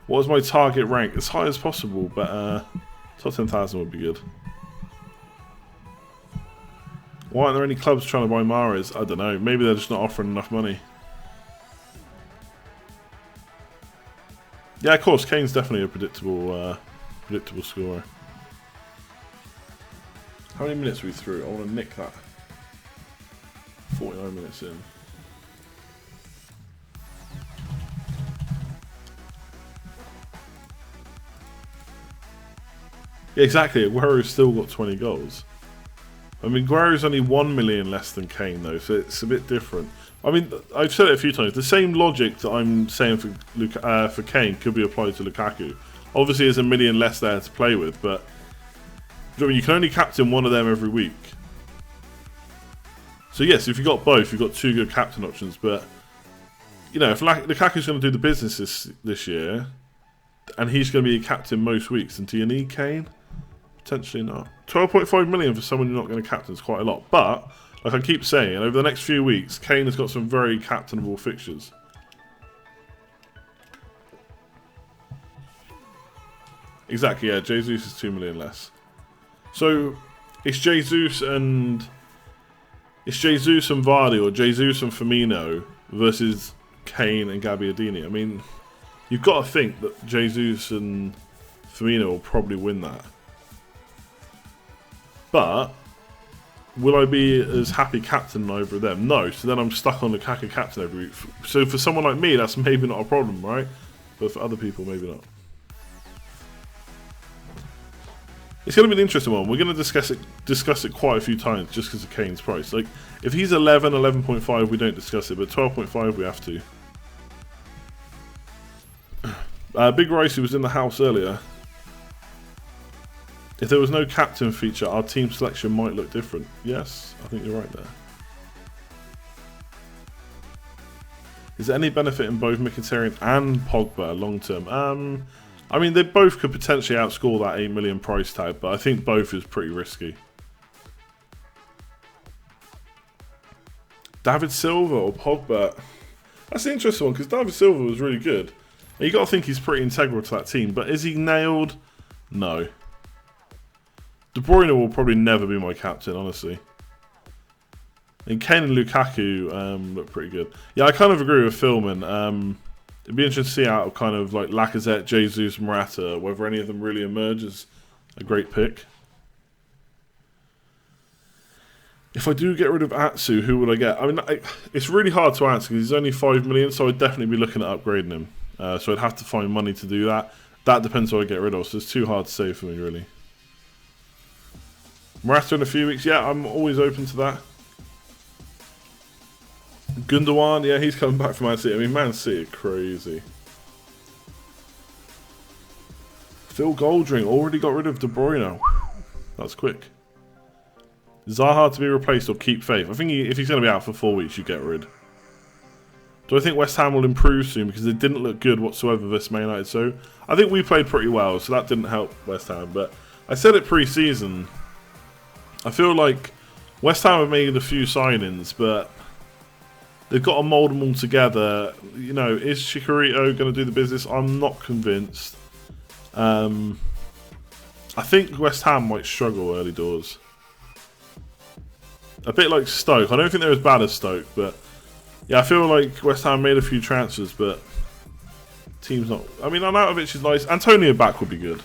What was my target rank? As high as possible, but top 10,000 would be good. Why aren't there any clubs trying to buy Mahrez? I don't know. Maybe they're just not offering enough money. Yeah, of course, Kane's definitely a predictable scorer. How many minutes are we through? I want to nick that. 49 minutes in. Yeah, exactly. Aguero's still got 20 goals. I mean, Aguero's only 1 million less than Kane, though, so it's a bit different. I mean, I've said it a few times. The same logic that I'm saying for Kane could be applied to Lukaku. Obviously, there's 1 million less there to play with, but you can only captain one of them every week. So yes, if you've got both, you've got 2 good captain options. But you know, if Lukaku's going to do the business this year, and he's going to be a captain most weeks, then do you need Kane? Potentially not. 12.5 million for someone you're not going to captain is quite a lot. But, like I keep saying, over the next few weeks, Kane has got some very captainable fixtures. Exactly, yeah, Jesus is 2 million less. So, it's Jesus and Vardy, or Jesus and Firmino versus Kane and Gabbiadini. I mean, you've got to think that Jesus and Firmino will probably win that. But will I be as happy captaining over them? No. So then I'm stuck on Lukaku captain every week. So for someone like me, that's maybe not a problem, right? But for other people, maybe not. It's going to be an interesting one. We're going to discuss it quite a few times just because of Kane's price. Like, if he's 11, 11.5, we don't discuss it, but 12.5 we have to. Big Rice, who was in the house earlier. If there was no captain feature, our team selection might look different. Yes, I think you're right there. Is there any benefit in both Mkhitaryan and Pogba long term? I mean, they both could potentially outscore that 8 million price tag, but I think both is pretty risky. David Silva or Pogba? That's an interesting one, because David Silva was really good. And you got to think he's pretty integral to that team, but is he nailed? No. De Bruyne will probably never be my captain, honestly. And Kane and Lukaku look pretty good. Yeah, I kind of agree with Philman. It'd be interesting to see out of kind of like Lacazette, Jesus, Morata, whether any of them really emerge as a great pick. If I do get rid of Atsu, who would I get? I mean, it's really hard to answer because he's only 5 million, so I'd definitely be looking at upgrading him. So I'd have to find money to do that. That depends what I get rid of, so it's too hard to say for me, really. Morata in a few weeks, yeah, I'm always open to that. Gundogan, yeah, he's coming back from Man City. I mean, Man City are crazy. Phil Goldring already got rid of De Bruyne. That's quick. Zaha to be replaced or keep faith? I think if he's going to be out for 4 weeks, you get rid. Do I think West Ham will improve soon because they didn't look good whatsoever versus Man United? So I think we played pretty well, so that didn't help West Ham. But I said it pre-season. I feel like West Ham have made a few signings, but they've got to mould them all together. You know, is Chicharito going to do the business? I'm not convinced. I think West Ham might struggle early doors. A bit like Stoke. I don't think they're as bad as Stoke, but yeah, I feel like West Ham made a few transfers, but team's not. I mean, Arnautovic is nice. Antonio back would be good.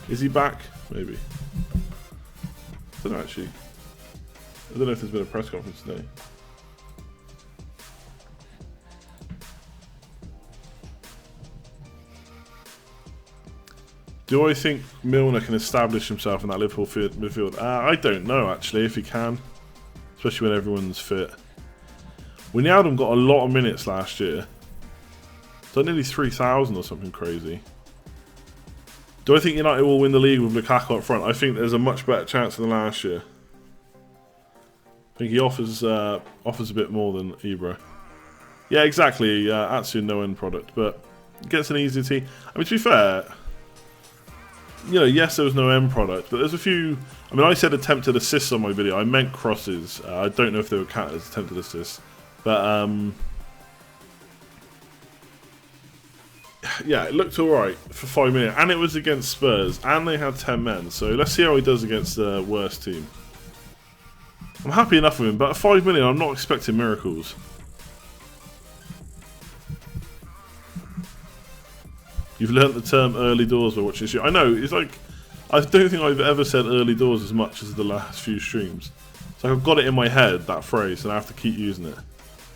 Is he back? Maybe. I don't know, actually. I don't know if there's been a press conference today. Do I think Milner can establish himself in that Liverpool midfield? I don't know, actually, if he can. Especially when everyone's fit. Wijnaldum got a lot of minutes last year. So nearly 3,000 or something crazy. Do I think United will win the league with Lukaku up front? I think there's a much better chance than last year. I think he offers a bit more than Ibra. Yeah, exactly. Absolute no-end product, but gets an easy team. I mean, to be fair, you know, yes, there was no end product, but there's a few. I mean, I said attempted assists on my video. I meant crosses. I don't know if they were counted as attempted assists, but yeah, it looked alright for 5 million, and it was against Spurs, and they had 10 men. So let's see how he does against the worst team. I'm happy enough with him, but at 5 million, I'm not expecting miracles. You've learnt the term early doors by watching this show. I know, it's like, I don't think I've ever said early doors as much as the last few streams. So I've got it in my head, that phrase, and I have to keep using it.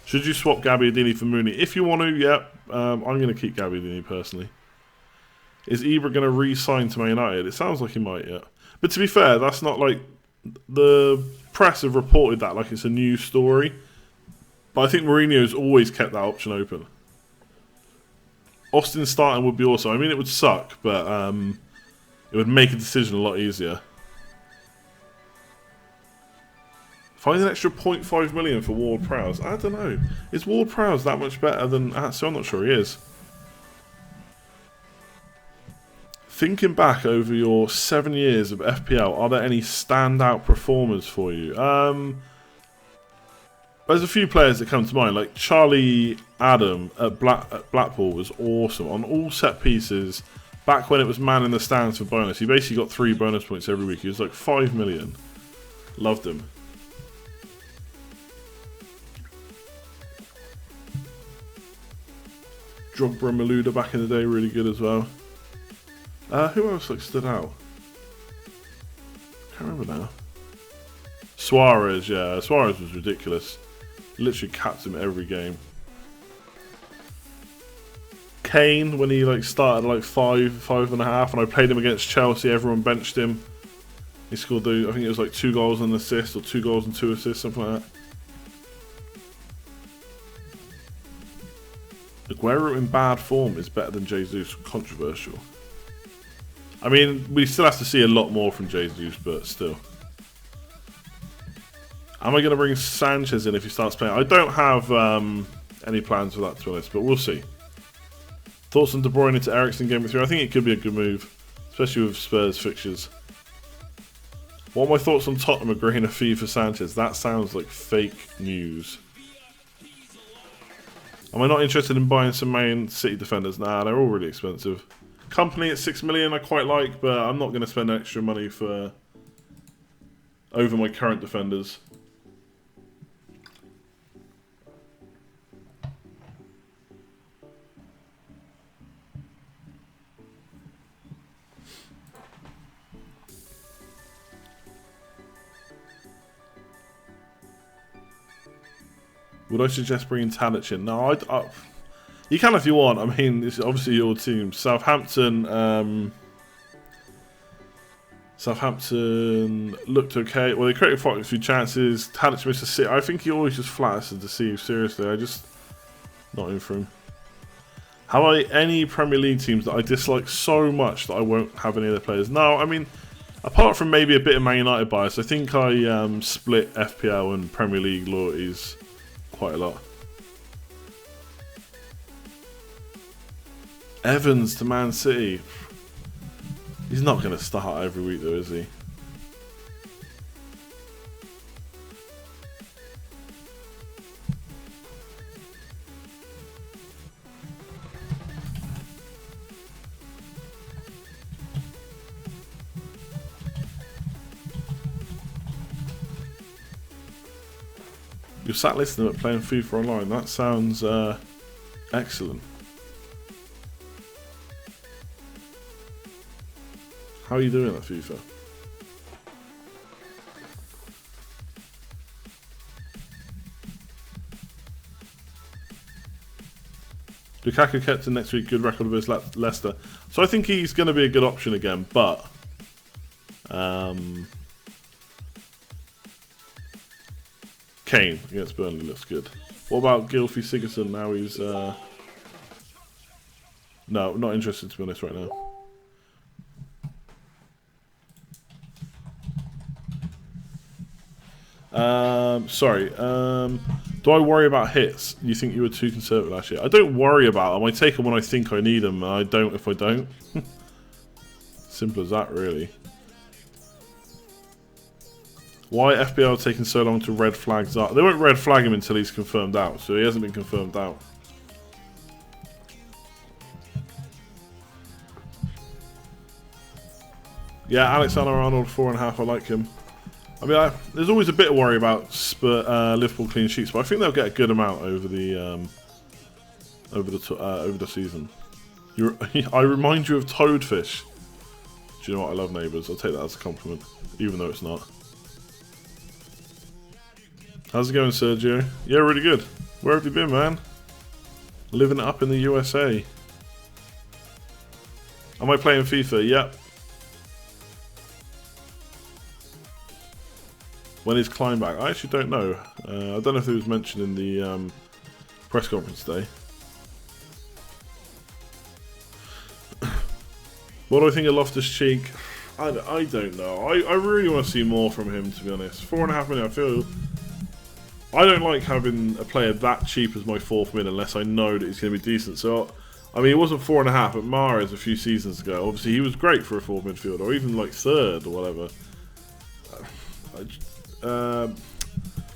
Should you swap Gabbiadini for Mooney? If you want to, yeah. I'm going to keep Gabbiadini personally. Is Ibra going to re-sign to Man United? It sounds like he might, yeah. But to be fair, that's not like... The press have reported that like it's a new story. But I think Mourinho's always kept that option open. Austin starting would be awesome. I mean, it would suck, but it would make a decision a lot easier. Find an extra 0.5 million for Ward-Prowse. I don't know. Is Ward-Prowse that much better than Atsu? I'm not sure he is. Thinking back over your 7 years of FPL, are there any standout performers for you? There's a few players that come to mind, like Charlie Adam at Blackpool was awesome on all set pieces. Back when it was man in the stands for bonus, he basically got 3 bonus points every week. He was like 5 million. Loved him. Drogba and Malouda back in the day, really good as well. Who else like stood out? Can't remember now. Suarez, yeah, Suarez was ridiculous. Literally capped him every game. Kane, when he like started like 5.5, and I played him against Chelsea, everyone benched him. He scored I think it was like 2 goals and an assist, or 2 goals and 2 assists, something like that. Aguero in bad form is better than Jesus. Controversial. I mean, we still have to see a lot more from Jesus, but still. Am I going to bring Sanchez in if he starts playing? I don't have any plans for that, to be honest, but we'll see. Thoughts on De Bruyne into Eriksen Game of 3? I think it could be a good move, especially with Spurs fixtures. What are my thoughts on Tottenham agreeing a fee for Sanchez? That sounds like fake news. Am I not interested in buying some Man City defenders? Nah, they're all really expensive. Company at 6 million I quite like, but I'm not going to spend extra money for over my current defenders. Would I suggest bringing Tadic in? No, you can if you want. I mean, it's obviously your team. Southampton looked okay. Well, they created quite a few chances. Tadic missed a sit. I think he always just flatters to deceive. Seriously, I just not in for him. Have I any Premier League teams that I dislike so much that I won't have any other players? No, I mean, apart from maybe a bit of Man United bias, I think I split FPL and Premier League loyalties quite a lot. Evans to Man City. He's not going to start every week though, is he? You're sat listening at playing FIFA online. That sounds excellent. How are you doing at FIFA? Lukaku kept in next week, good record of his Leicester. So I think he's going to be a good option again, but Kane against Burnley looks good. What about Gylfi Sigurdsson? Now he's no, not interested to be honest right now. Sorry. Do I worry about hits? You think you were too conservative last year? I don't worry about them. I take them when I think I need them, and I don't if I don't. Simple as that, really. Why FPL taking so long to red flag Zaha? They won't red flag him until he's confirmed out, so he hasn't been confirmed out. Yeah, Alexander-Arnold, 4.5. I like him. I mean, there's always a bit of worry about Liverpool clean sheets, but I think they'll get a good amount over the season. I remind you of Toadfish. Do you know what? I love neighbours. I'll take that as a compliment, even though it's not. How's it going, Sergio? Yeah, really good. Where have you been, man? Living it up in the USA. Am I playing FIFA? Yep. When is Klein back? I actually don't know. I don't know if it was mentioned in the press conference today. What do I think of Loftus-Cheek? I don't know. I really want to see more from him, to be honest. 4.5 million, I feel... I don't like having a player that cheap as my 4th mid unless I know that he's going to be decent. So, I mean, it wasn't 4.5 at Mahrez a few seasons ago. Obviously, he was great for a 4th midfielder, or even like 3rd or whatever.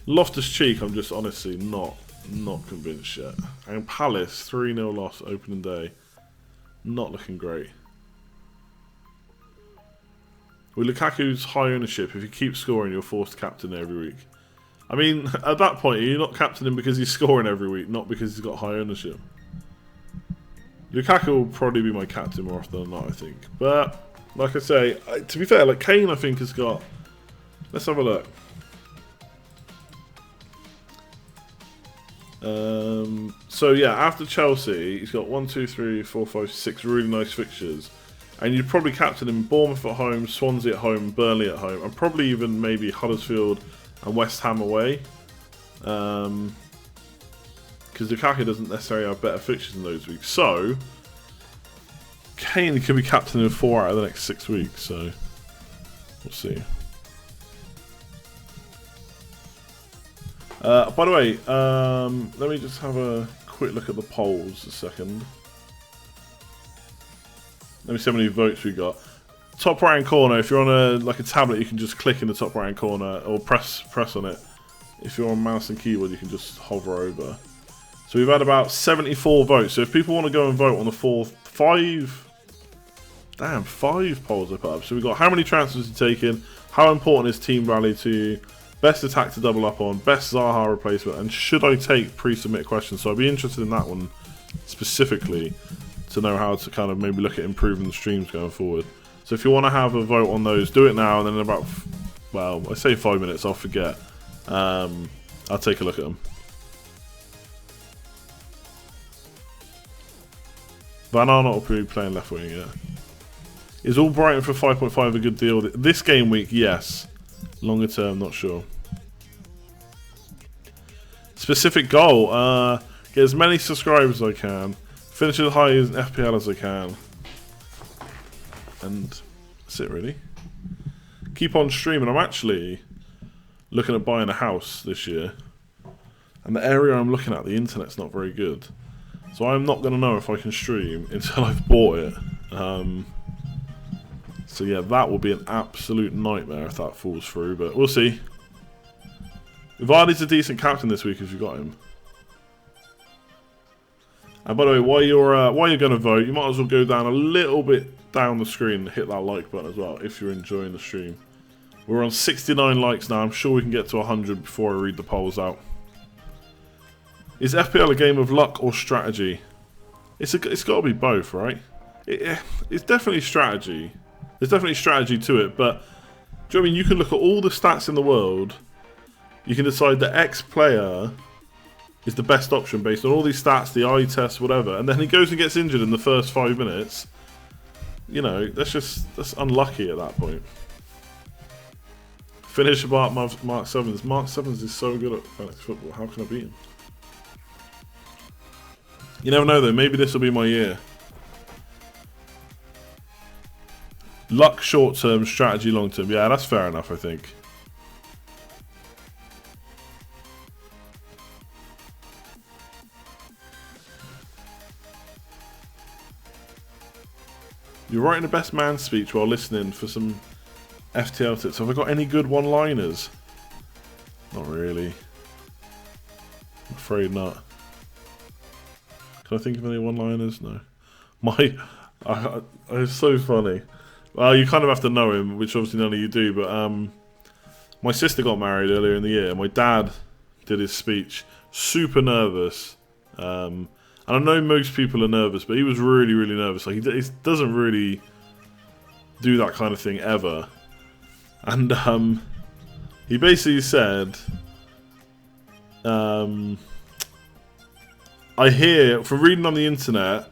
Loftus-Cheek, I'm just honestly not convinced yet. And Palace, 3-0 loss opening day. Not looking great. With Lukaku's high ownership, if you keep scoring, you're forced to captain every week. I mean, at that point, you're not captaining because he's scoring every week, not because he's got high ownership. Lukaku will probably be my captain more often than not, I think. But, like I say, to be fair, like Kane, I think, has got... Let's have a look. So, yeah, after Chelsea, he's got 1, 2, 3, 4, 5, 6 really nice fixtures. And you'd probably captain him Bournemouth at home, Swansea at home, Burnley at home, and probably even maybe Huddersfield and West Ham away. Because Lukaku doesn't necessarily have better fixtures in those weeks. So, Kane could be captain in 4 out of the next 6 weeks. So, we'll see. By the way, let me just have a quick look at the polls a second. Let me see how many votes we got. Top right hand corner, if you're on a tablet, you can just click in the top right hand corner or press on it. If you're on mouse and keyboard, you can just hover over. So we've had about 74 votes. So if people want to go and vote on the 5 polls I put up. So we've got how many transfers you're taking, how important is team rally to you, best attack to double up on, best Zaha replacement, and should I take pre-submit questions. So I'd be interested in that one specifically to know how to kind of maybe look at improving the streams going forward. So if you want to have a vote on those, do it now, and then in about, well, I say 5 minutes, I'll forget. I'll take a look at them. Van Arnold will be playing left wing, yeah. Is all Brighton for 5.5 a good deal? This game week, yes. Longer term, not sure. Specific goal, get as many subscribers as I can. Finish as high as FPL as I can. And that's it, really. Keep on streaming. I'm actually looking at buying a house this year. And the area I'm looking at, the internet's not very good. So I'm not going to know if I can stream until I've bought it. So yeah, that will be an absolute nightmare if that falls through. But we'll see. Vardy's a decent captain this week if you got him. And by the way, while you're going to vote, you might as well go down a little bit down the screen and hit that like button as well if you're enjoying the stream. We're on 69 likes now. I'm sure we can get to 100 before I read the polls out. Is FPL a game of luck or strategy? It's got to be both, right? It's definitely strategy. There's definitely strategy to it, but do you know what I mean? You can look at all the stats in the world. You can decide that X player is the best option based on all these stats, the eye test, whatever, and then he goes and gets injured in the first 5 minutes. You know, that's unlucky at that point. Finish about Mark Sevens. Mark Sevens is so good at fantasy football. How can I beat him? You never know though, maybe this will be my year. Luck short term, strategy long term. Yeah, that's fair enough, I think. You're writing a best man speech while listening for some FTL tips. Have I got any good one-liners? Not really. I'm afraid not. Can I think of any one-liners? No. It's so funny. Well, you kind of have to know him, which obviously none of you do, but my sister got married earlier in the year. My dad did his speech. Super nervous. And I know most people are nervous, but he was really, really nervous. Like, he doesn't really do that kind of thing ever. And he basically said, I hear, from reading on the internet,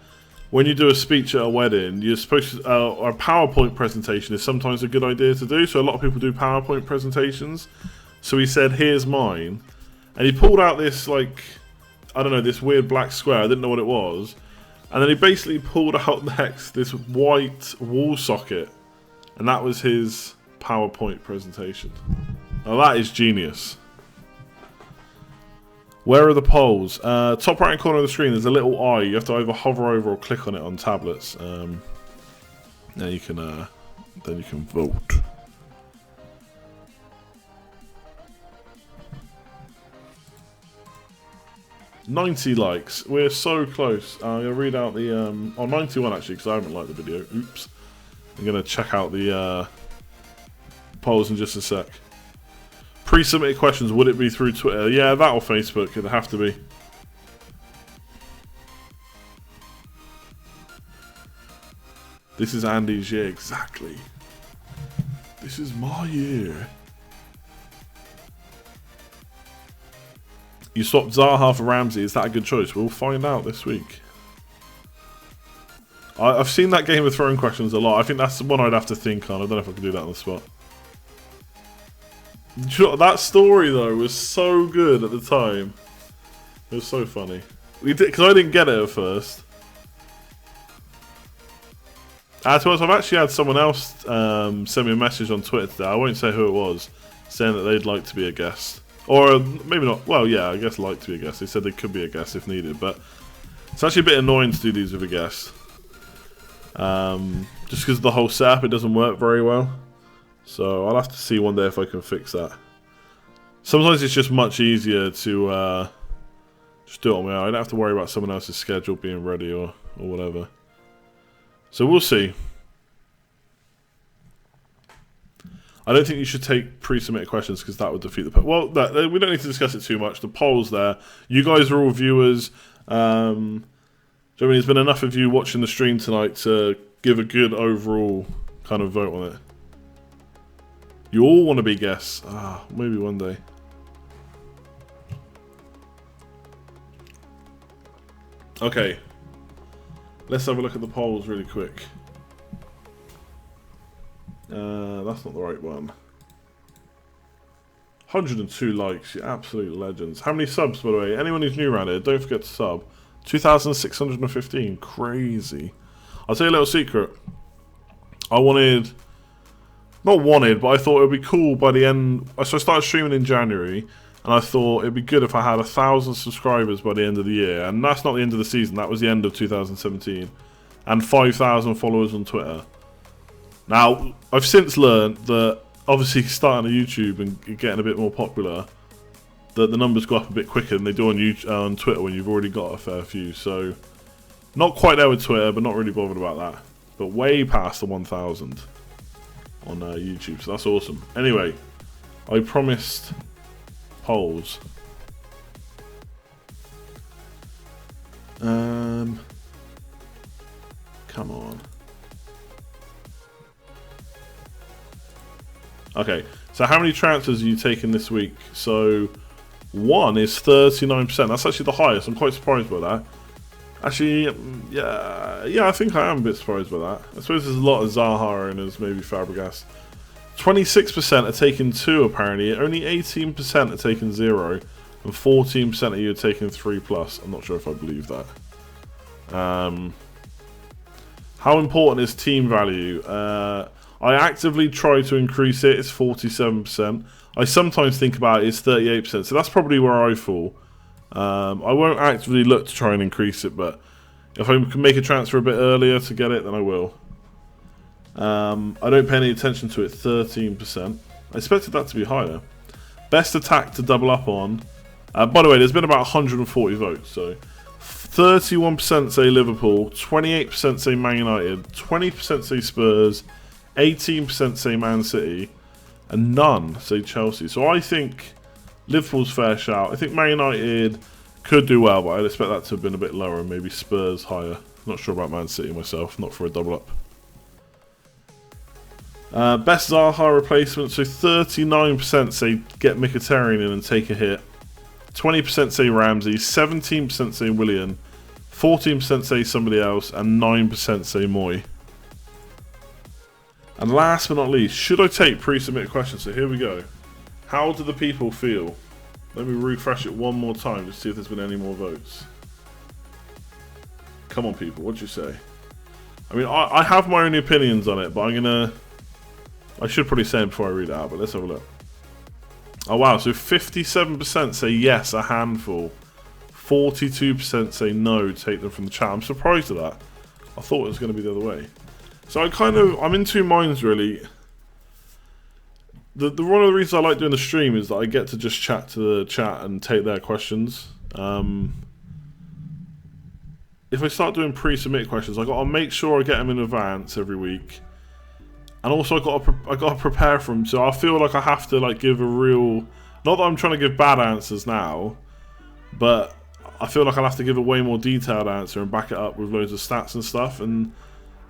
when you do a speech at a wedding, you're supposed to, a PowerPoint presentation is sometimes a good idea to do. So a lot of people do PowerPoint presentations. So he said, here's mine. And he pulled out this, like, I don't know, this weird black square. I didn't know what it was. And then he basically pulled out next this white wall socket. And that was his PowerPoint presentation. Now that is genius. Where are the polls? Top right hand corner of the screen, there's a little eye. You have to either hover over or click on it on tablets. Then you can vote. $90 likes. We're so close. I'm going to read out the... 91 actually, because I haven't liked the video. Oops. I'm going to check out the polls in just a sec. Pre-submitted questions, would it be through Twitter? Yeah, that or Facebook, it'd have to be. This is Andy's year, exactly. This is my year. You swapped Zaha for Ramsey, is that a good choice? We'll find out this week. I've seen that Game of Thrones questions a lot. I think that's the one I'd have to think on. I don't know if I can do that on the spot. That story though was so good at the time. It was so funny. We did, because I didn't get it at first. To be honest, I've actually had someone else send me a message on Twitter today. I won't say who it was, saying that they'd like to be a guest, or maybe not. Well, yeah, I guess like to be a guest. They said they could be a guest if needed, but it's actually a bit annoying to do these with a guest, just because of the whole setup. It doesn't work very well. So I'll have to see one day if I can fix that. Sometimes it's just much easier to just do it on my own. I don't have to worry about someone else's schedule being ready or whatever. So we'll see. I don't think you should take pre-submitted questions because that would defeat the poll. Well, we don't need to discuss it too much. The poll's there. You guys are all viewers. Do you know what I mean? There's been enough of you watching the stream tonight to give a good overall kind of vote on it. You all want to be guests. Maybe one day. Okay. Let's have a look at the polls really quick. That's not the right one. 102 likes, you absolute legends. How many subs, by the way? Anyone who's new around here, don't forget to sub. 2,615. Crazy. I'll tell you a little secret. Not wanted, but I thought it would be cool by the end. So I started streaming in January, and I thought it'd be good if I had 1,000 subscribers by the end of the year. And that's not the end of the season, that was the end of 2017. And 5,000 followers on Twitter. Now, I've since learned that, obviously starting a YouTube and getting a bit more popular, that the numbers go up a bit quicker than they do on Twitter when you've already got a fair few. So, not quite there with Twitter, but not really bothered about that. But way past the 1,000. On YouTube, so that's awesome. Anyway, I promised polls. Come on. Okay, so how many transfers are you taking this week? So, one is 39%. That's actually the highest. I'm quite surprised by that. Actually, yeah, I think I am a bit surprised by that. I suppose there's a lot of Zaha and there's maybe Fabregas. 26% are taking 2 apparently. Only 18% are taking 0. And 14% of you are taking 3+. I'm not sure if I believe that. How important is team value? I actively try to increase it. It's 47%. I sometimes think about it. It's 38%. So that's probably where I fall. I won't actively look to try and increase it, but if I can make a transfer a bit earlier to get it, then I will. I don't pay any attention to it, 13%. I expected that to be higher. Best attack to double up on. By the way, there's been about 140 votes, so 31% say Liverpool, 28% say Man United, 20% say Spurs, 18% say Man City, and none say Chelsea. So I think Liverpool's fair shout. I think Man United could do well, but I'd expect that to have been a bit lower, and maybe Spurs higher. Not sure about Man City myself, not for a double up. Best Zaha replacement, so 39% say get Mkhitaryan in and take a hit. 20% say Ramsey, 17% say Willian, 14% say somebody else, and 9% say Moy. And last but not least, should I take pre-submitted questions? So here we go. How do the people feel? Let me refresh it one more time to see if there's been any more votes. Come on, people, what do you say? I mean, I have my own opinions on it, but I should probably say it before I read it out, but let's have a look. Oh wow, so 57% say yes, a handful. 42% say no, take them from the chat. I'm surprised at that. I thought it was going to be the other way. So I'm in two minds really. One of the reasons I like doing the stream is that I get to just chat to the chat and take their questions. If I start doing pre-submit questions, I got to make sure I get them in advance every week. And also I got to prepare for them, so I feel like I have to like give a real. Not that I'm trying to give bad answers now, but I feel like I'll have to give a way more detailed answer and back it up with loads of stats and stuff, and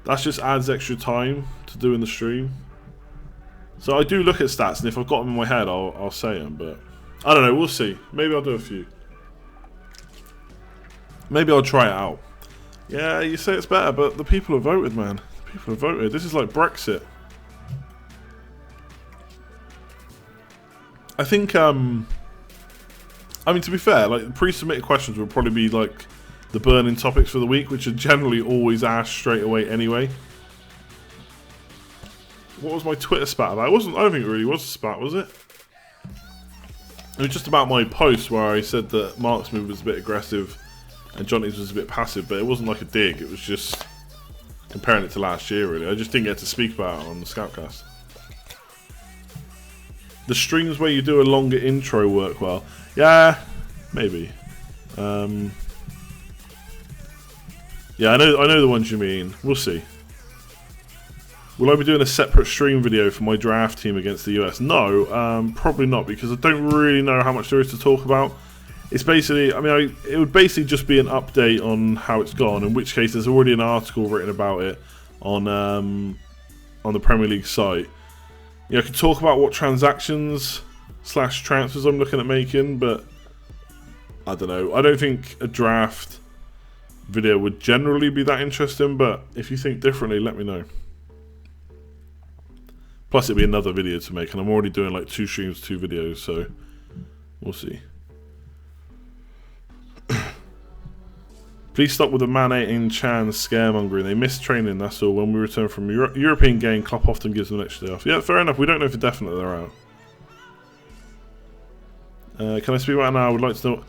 that just adds extra time to do in the stream. So I do look at stats, and if I've got them in my head, I'll say them. But I don't know. We'll see. Maybe I'll do a few. Maybe I'll try it out. Yeah, you say it's better, but the people have voted, man. The people have voted. This is like Brexit. I think, I mean, to be fair, like, pre-submitted questions will probably be, like, the burning topics for the week, which are generally always asked straight away anyway. What was my Twitter spat about? I don't think it really was a spat, was it? It was just about my post where I said that Mark's move was a bit aggressive and Johnny's was a bit passive, but it wasn't like a dig, it was just comparing it to last year, really. I just didn't get to speak about it on the Scoutcast. The streams where you do a longer intro work well. Yeah, maybe. Yeah, I know the ones you mean. We'll see. Will I be doing a separate stream video for my draft team against the US? No, probably not, because I don't really know how much there is to talk about. It's basically, I mean, it would basically just be an update on how it's gone, in which case there's already an article written about it on the Premier League site. You know, I could talk about what transactions/transfers I'm looking at making, but I don't know. I don't think a draft video would generally be that interesting, but if you think differently, let me know. Plus, it'll be another video to make, and I'm already doing like 2 streams, 2 videos, so we'll see. Please stop with the Mane and Chan scaremongering. They miss training, that's all. When we return from European game, Klopp often gives them an extra day off. Yeah, fair enough. We don't know for definite they're out. Can I speak about it now? I would like to know.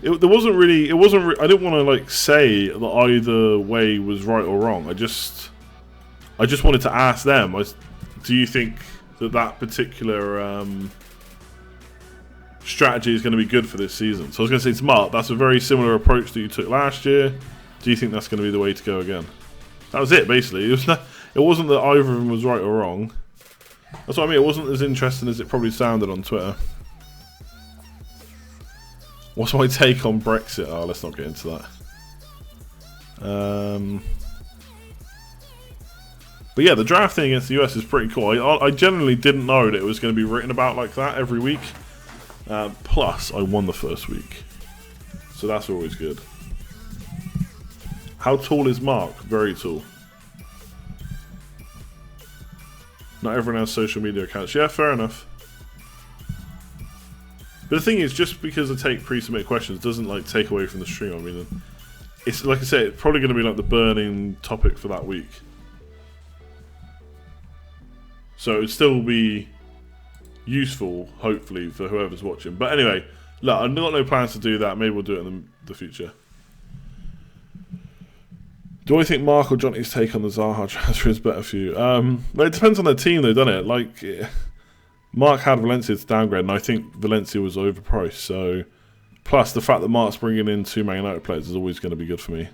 I didn't want to like say that either way was right or wrong. I just wanted to ask them. Do you think that particular strategy is going to be good for this season? So I was going to say to Mark, that's a very similar approach that you took last year. Do you think that's going to be the way to go again? That was it, basically. It wasn't that either of them was right or wrong. That's what I mean. It wasn't as interesting as it probably sounded on Twitter. What's my take on Brexit? Oh, let's not get into that. But yeah, the draft thing against the US is pretty cool. I genuinely didn't know that it was going to be written about like that every week. Plus, I won the first week. So that's always good. How tall is Mark? Very tall. Not everyone has social media accounts. Yeah, fair enough. But the thing is, just because I take pre-submitted questions doesn't like take away from the stream. I mean, it's like I said, it's probably going to be like the burning topic for that week. So it'd still be useful, hopefully, for whoever's watching. But anyway, look, I've got no plans to do that. Maybe we'll do it in the future. Do I think Mark or Johnny's take on the Zaha transfer is better for you? Well, it depends on their team, though, doesn't it? Like, Mark had Valencia to downgrade, and I think Valencia was overpriced. So, plus the fact that Mark's bringing in 2 Man United players is always going to be good for me.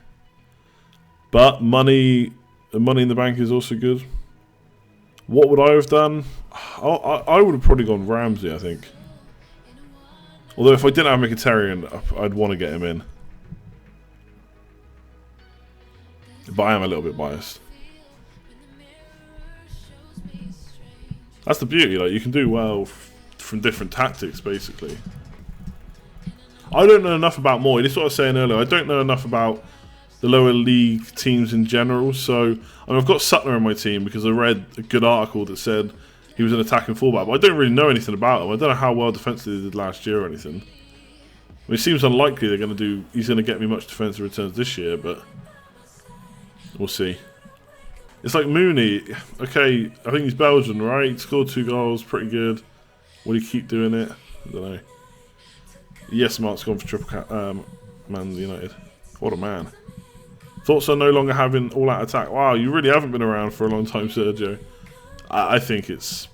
But money in the bank is also good. What would I have done? I would have probably gone Ramsey, I think. Although if I didn't have Mkhitaryan, I'd want to get him in. But I am a little bit biased. That's the beauty, like, you can do well from different tactics, basically. I don't know enough about Moy. This is what I was saying earlier. I don't know enough about the lower league teams in general. So, I mean, I've got Sutler on my team because I read a good article that said he was an attacking fullback. But I don't really know anything about him. I don't know how well defensively they did last year or anything. I mean, it seems unlikely he's going to get me much defensive returns this year, but we'll see. It's like Mooney. Okay, I think he's Belgian, right? He scored 2 goals, pretty good. Will he keep doing it? I don't know. Yes, Mark's gone for triple Man United. What a man. Thoughts on no longer having all-out attack. Wow, you really haven't been around for a long time, Sergio. I think it's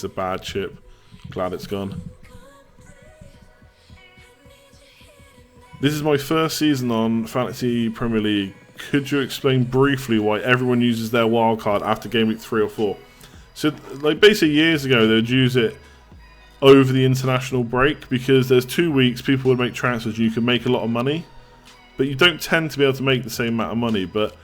a bad chip. Glad it's gone. This is my first season on Fantasy Premier League. Could you explain briefly why everyone uses their wildcard after game week 3 or 4? So, like, basically years ago, they would use it over the international break because there's 2 weeks people would make transfers and you can make a lot of money. But you don't tend to be able to make the same amount of money. But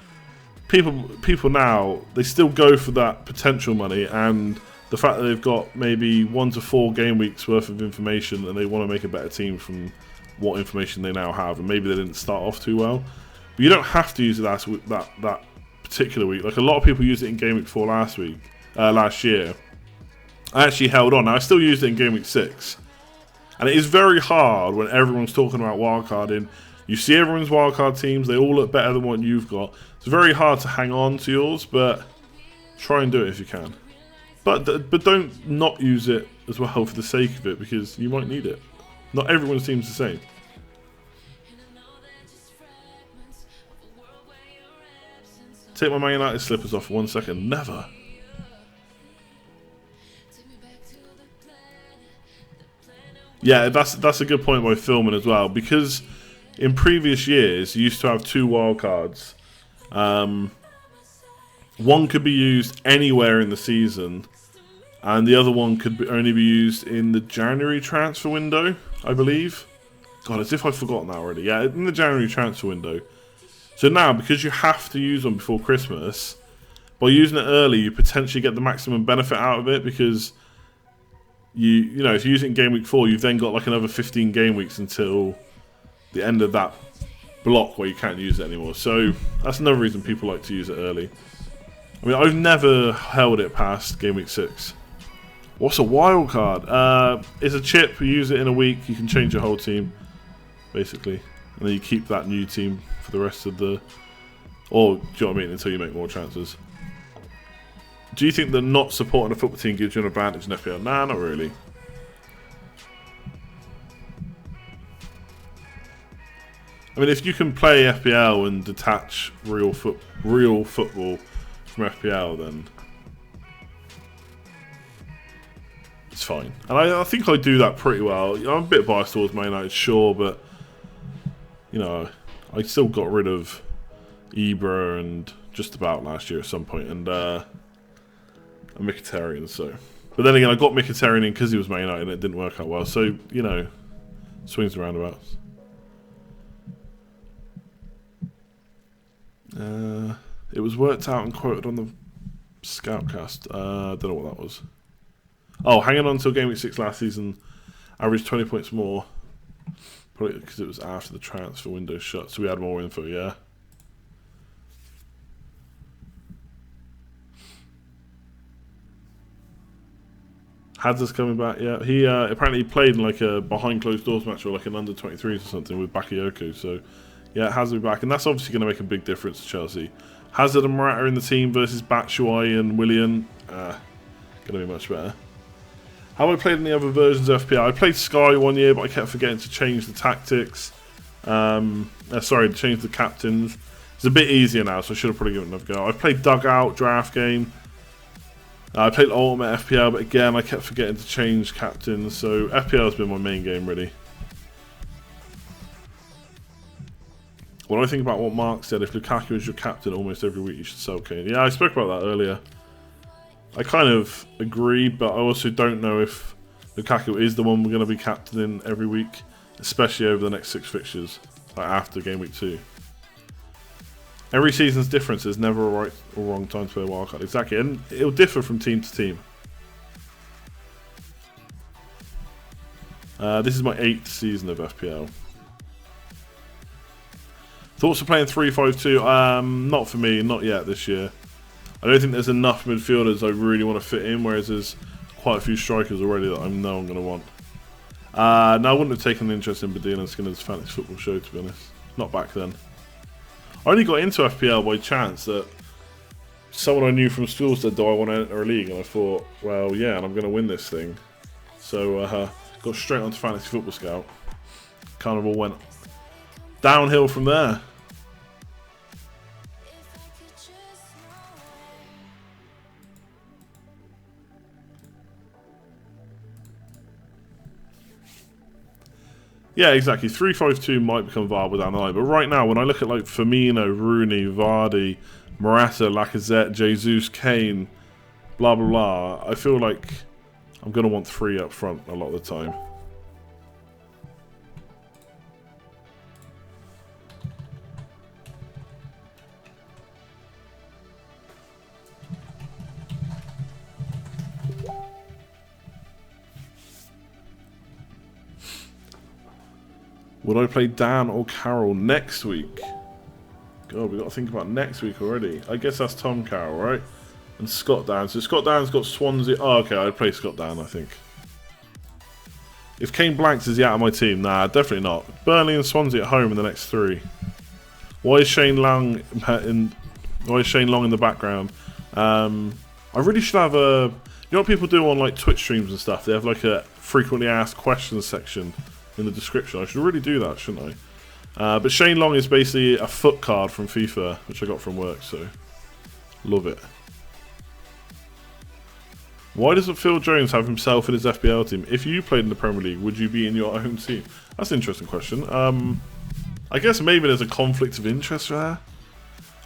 people now, they still go for that potential money, and the fact that they've got maybe 1 to 4 game weeks worth of information and they want to make a better team from what information they now have, and maybe they didn't start off too well. But you don't have to use it that particular week. Like, a lot of people used it in game week 4 last year. I actually held on. Now, I still used it in game week 6. And it is very hard when everyone's talking about wildcarding. You see everyone's wildcard teams, they all look better than what you've got. It's very hard to hang on to yours, but try and do it if you can. But don't not use it as well for the sake of it, because you might need it. Not everyone's team's the same. Take my Man United slippers off for 1 second. Never. Yeah, that's a good point by filming as well, because in previous years you used to have 2 wildcards. One could be used anywhere in the season, and the other one could only be used in the January transfer window, I believe. God, as if I've forgotten that already. Yeah, in the January transfer window. So now, because you have to use them before Christmas, by using it early, you potentially get the maximum benefit out of it, because you know, if you use it in game week 4, you've then got like another 15 game weeks until the end of that block where you can't use it anymore. So that's another reason people like to use it early. I mean, I've never held it past game week 6. What's a wild card? It's a chip. You use it in a week, you can change your whole team, basically, and then you keep that new team for the rest of the, or do you know what I mean, until you make more transfers. Do you think that not supporting a football team gives you an advantage in FPL? Nah, not really. I mean, if you can play FPL and detach real football from FPL, then it's fine. And I think I do that pretty well. I'm a bit biased towards Man United, sure, but you know, I still got rid of Ibra and just about last year at some point, and Mkhitaryan. So, but then again, I got Mkhitaryan in because he was Man United, and it didn't work out well. So, you know, swings and roundabouts. It was worked out and quoted on the Scoutcast. I don't know what that was. Oh, hanging on until game week 6 last season, averaged 20 points more. Probably because it was after the transfer window shut, so we had more info, yeah. Hazard's coming back, yeah. He apparently played in like a behind closed doors match or like an under 23s or something with Bakayoko, so yeah, Hazard will be back, and that's obviously going to make a big difference to Chelsea. Hazard and Morata in the team versus Batshuayi and Willian. Going to be much better. Have I played any other versions of FPL? I played Sky 1 year, but I kept forgetting to change the tactics. Sorry, to change the captains. It's a bit easier now, so I should have probably given it another go. I've played Dugout, Draft Game. I played Ultimate FPL, but again, I kept forgetting to change captains, so FPL has been my main game, really. What do I think about what Mark said? If Lukaku is your captain almost every week, you should sell Kane. Yeah, I spoke about that earlier. I kind of agree, but I also don't know if Lukaku is the one we're going to be captaining every week, especially over the next 6 fixtures, like after game week 2. Every season's different. There's never a right or wrong time to play a wildcard. Exactly, and it'll differ from team to team. This is my 8th season of FPL. Thoughts of playing 3-5-2? Not for me, not yet this year. I don't think there's enough midfielders I really want to fit in, whereas there's quite a few strikers already that I know I'm going to want. No, I wouldn't have taken an interest in Badina and Skinner's Fantasy Football Show, to be honest. Not back then. I only got into FPL by chance that someone I knew from school said, do I want to enter a league? And I thought, well, yeah, and I'm going to win this thing. So, got straight onto Fantasy Football Scout. Kind of all went downhill from there. Yeah, exactly. 3-5-2 might become viable down the line, but right now, when I look at like Firmino, Rooney, Vardy, Morata, Lacazette, Jesus, Kane, blah blah blah, I feel like I'm gonna want 3 up front a lot of the time. Would I play Dan or Carroll next week? God, we've got to think about next week already. I guess that's Tom Carroll, right? And Scott Dan. So Scott Dan's got Swansea. Oh, okay, I'd play Scott Dan, I think. If Kane blanks, is he out of my team? Nah, definitely not. Burnley and Swansea at home in the next 3. Why is Shane Long in the background? I really should have a... You know what people do on like Twitch streams and stuff? They have like a frequently asked questions section in the description. I should really do that, shouldn't I? But Shane Long is basically a foot card from FIFA, which I got from work, so love it. Why doesn't Phil Jones have himself in his FPL team? If you played in the Premier League, would you be in your own team? That's an interesting question. I guess maybe there's a conflict of interest there.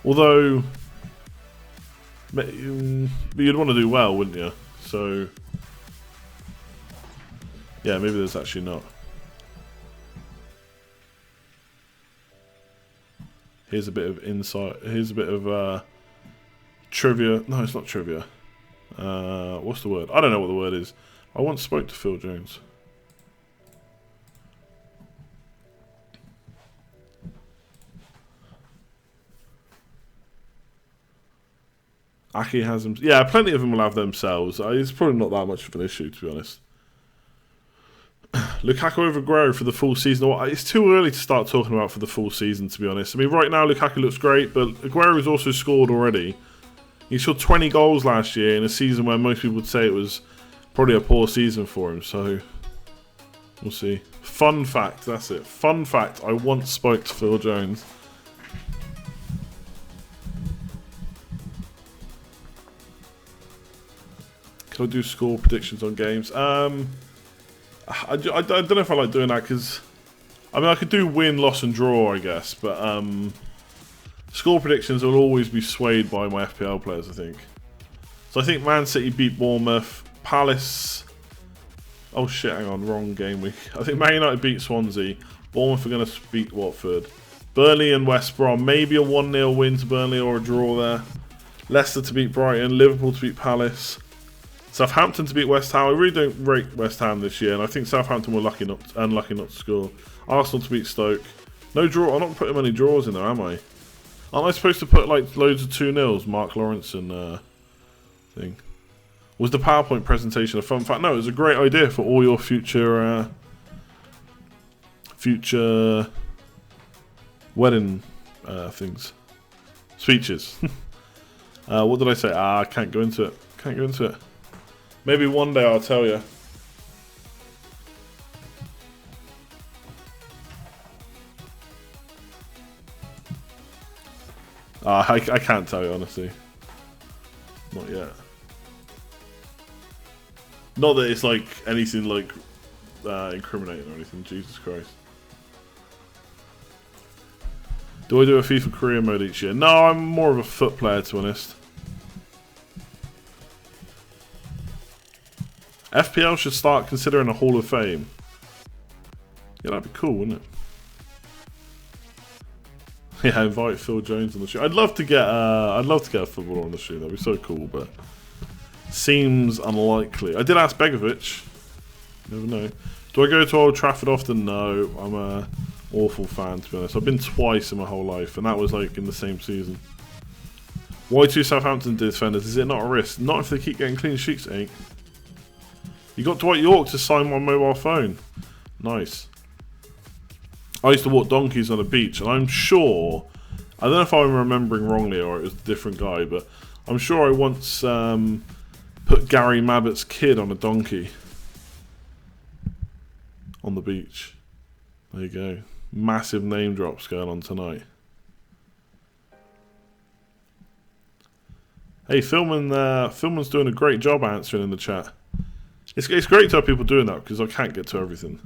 Although, you'd want to do well, wouldn't you? So, yeah, maybe there's actually not. Here's a bit of insight. Here's a bit of trivia. No, it's not trivia. What's the word? I don't know what the word is. I once spoke to Phil Jones. Aki has them. Yeah, plenty of them will have themselves. It's probably not that much of an issue, to be honest. Lukaku over Aguero for the full season. It's too early to start talking about for the full season, to be honest. I mean, right now Lukaku looks great, but Aguero has also scored already. He scored 20 goals last year in a season where most people would say it was probably a poor season for him. So, we'll see. Fun fact, that's it. Fun fact, I once spoke to Phil Jones. Can I do score predictions on games? I don't know if I like doing that because, I mean, I could do win, loss and draw, I guess, but score predictions will always be swayed by my FPL players, I think. So I think Man City beat Bournemouth, Palace... Oh shit, hang on, wrong game week. I think Man United beat Swansea, Bournemouth are going to beat Watford, Burnley and West Brom, maybe a 1-0 win to Burnley or a draw there, Leicester to beat Brighton, Liverpool to beat Palace, Southampton to beat West Ham. I really don't rate West Ham this year, and I think Southampton were unlucky not to score. Arsenal to beat Stoke. No draw. I'm not putting many draws in there, am I? Aren't I supposed to put like loads of 2-0s? Mark Lawrence and thing. Was the PowerPoint presentation a fun fact? No, it was a great idea for all your future wedding things, speeches. What did I say? I can't go into it. Can't go into it. Maybe one day I'll tell you. I can't tell you, honestly. Not yet. Not that it's like anything like incriminating or anything, Jesus Christ. Do I do a FIFA career mode each year? No, I'm more of a foot player, to be honest. FPL should start considering a Hall of Fame. Yeah, that'd be cool, wouldn't it? Yeah, invite Phil Jones on the show. I'd love to get a footballer on the show. That'd be so cool, but seems unlikely. I did ask Begovic. Never know. Do I go to Old Trafford often? No, I'm a awful fan, to be honest. I've been twice in my whole life, and that was like in the same season. Why two Southampton defenders? Is it not a risk? Not if they keep getting clean sheets, ain't. You got Dwight York to sign my mobile phone. Nice. I used to walk donkeys on a beach, and I'm sure, I don't know if I'm remembering wrongly or it was a different guy, but I'm sure I once put Gary Mabbitt's kid on a donkey on the beach. There you go. Massive name drops going on tonight. Hey, Philman's doing a great job answering in the chat. It's great to have people doing that because I can't get to everything.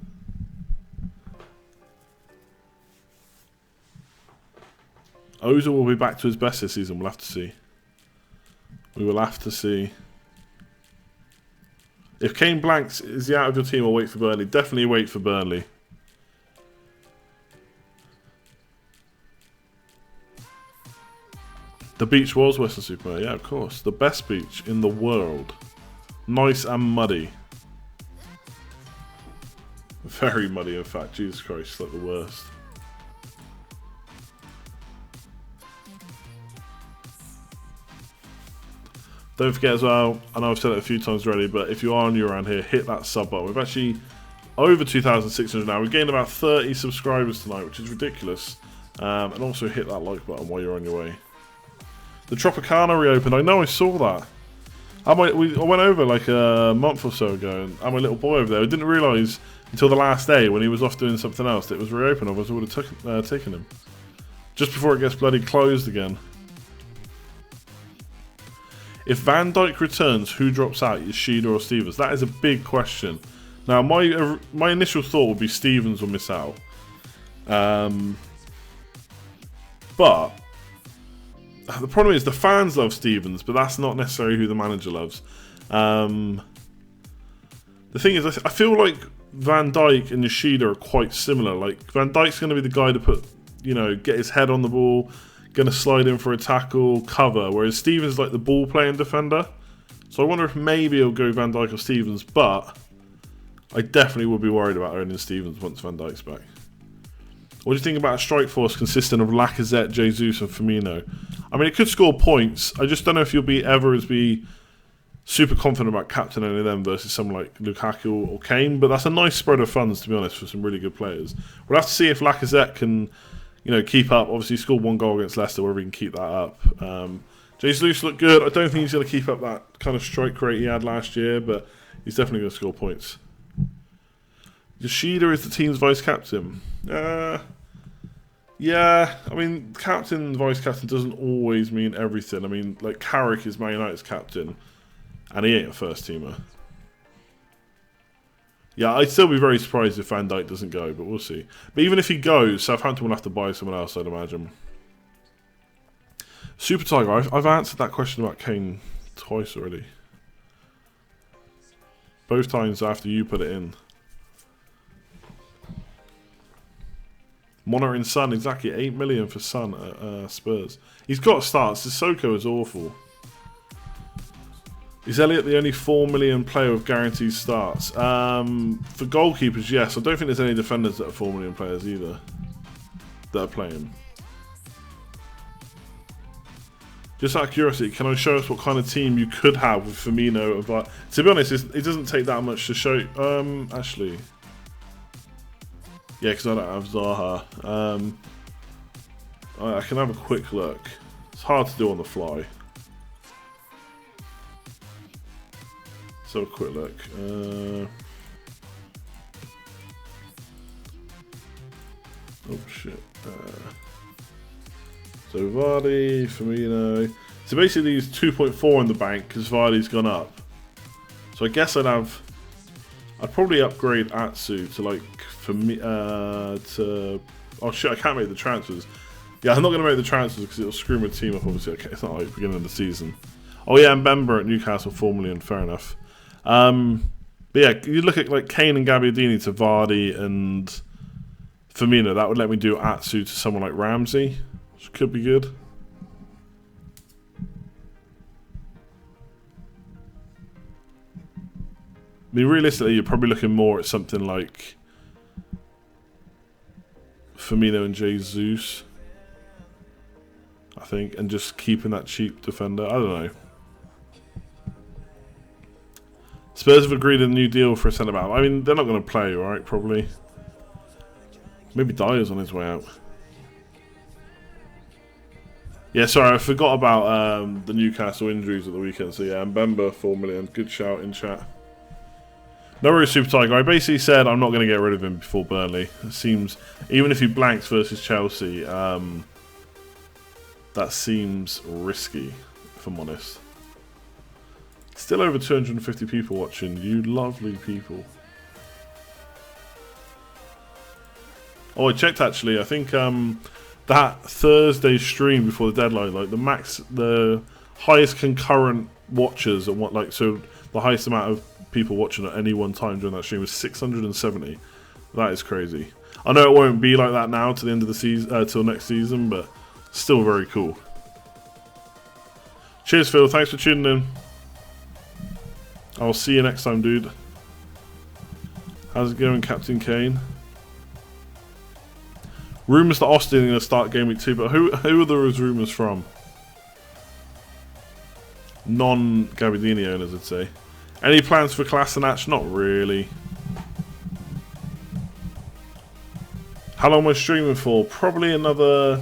Ozil will be back to his best this season. We'll have to see. We will have to see. If Kane blanks, is he out of your team or wait for Burnley? Definitely wait for Burnley. The beach was Western Super. Yeah, of course. The best beach in the world. Nice and muddy. Very muddy, in fact. Jesus Christ, like the worst. Don't forget as well, I know I've said it a few times already, but if you are new around here, hit that sub button. We've actually over 2,600 now. We've gained about 30 subscribers tonight, which is ridiculous. And also hit that like button while you're on your way. The Tropicana reopened. I know, I saw that. I went over like a month or so ago, and I had my little boy over there. I didn't realise until the last day when he was off doing something else that it was reopened. Otherwise I would have taken him. Just before it gets bloody closed again. If Van Dijk returns, who drops out? Is Sheeder or Stevens? That is a big question. Now, my initial thought would be Stevens will miss out. But the problem is the fans love Stevens, but that's not necessarily who the manager loves. The thing is, I feel like Van Dijk and Yoshida are quite similar. Like, Van Dijk's going to be the guy to put, get his head on the ball, going to slide in for a tackle, cover, whereas Stevens is like the ball-playing defender. So I wonder if maybe he'll go Van Dijk or Stevens, but I definitely would be worried about owning Stevens once Van Dijk's back. What do you think about a strike force consisting of Lacazette, Jesus and Firmino? I mean, it could score points. I just don't know if you'll be super confident about captaining any of them versus someone like Lukaku or Kane, but that's a nice spread of funds, to be honest, for some really good players. We'll have to see if Lacazette can keep up. Obviously, he scored one goal against Leicester, whether he can keep that up. Jesus looked good. I don't think he's going to keep up that kind of strike rate he had last year, but he's definitely going to score points. Yoshida is the team's vice-captain. Yeah, I mean, captain, vice-captain doesn't always mean everything. I mean, like, Carrick is Man United's captain, and he ain't a first-teamer. Yeah, I'd still be very surprised if Van Dijk doesn't go, but we'll see. But even if he goes, Southampton will have to buy someone else, I'd imagine. Super Tiger, I've answered that question about Kane twice already. Both times after you put it in. Monitoring Son, exactly. 8 million for Son at Spurs. He's got starts. Sissoko is awful. Is Elliott the only 4 million player with guaranteed starts? For goalkeepers, yes. I don't think there's any defenders that are 4 million players either that are playing. Just out of curiosity, can I show us what kind of team you could have with Firmino? To be honest, it doesn't take that much to show. Actually, yeah, because I don't have Zaha. I can have a quick look. It's hard to do on the fly. So a quick look. Oh shit. So Vardy, Firmino. So basically he's 2.4 in the bank because Vardy's gone up. So I guess I'd probably upgrade Atsu to like oh shit, I can't make the transfers. Yeah, I'm not going to make the transfers because it'll screw my team up obviously. Okay, it's not like the beginning of the season. Oh yeah, and Mbemba at Newcastle 4 million, fair enough. But yeah, you look at like Kane and Gabbiadini to Vardy and Firmino, that would let me do Atsu to someone like Ramsey, which could be good. I mean, realistically, you're probably looking more at something like Firmino and Jesus, I think, and just keeping that cheap defender. I don't know. Spurs have agreed a new deal for a centre-back. I mean, they're not going to play, right? Probably. Maybe Dyer's on his way out. Yeah, sorry, I forgot about the Newcastle injuries at the weekend. So yeah, Mbemba 4 million. Good shout in chat. No worries, Super Tiger. I basically said I'm not going to get rid of him before Burnley. It seems, even if he blanks versus Chelsea, that seems risky, if I'm honest. Still over 250 people watching. You lovely people. Oh, I checked actually. I think that Thursday stream before the deadline, like the highest concurrent watchers and what, like, so the highest amount of people watching at any one time during that stream was 670. That is crazy. I know it won't be like that now to the end of the season, till next season, but still very cool. Cheers, Phil. Thanks for tuning in. I'll see you next time, dude. How's it going, Captain Kane? Rumours that Austin is going to start Game Week 2, but who are those rumours from? Non-Gabbiadini owners, I'd say. Any plans for Kolasinac? Not really. How long am I streaming for? Probably another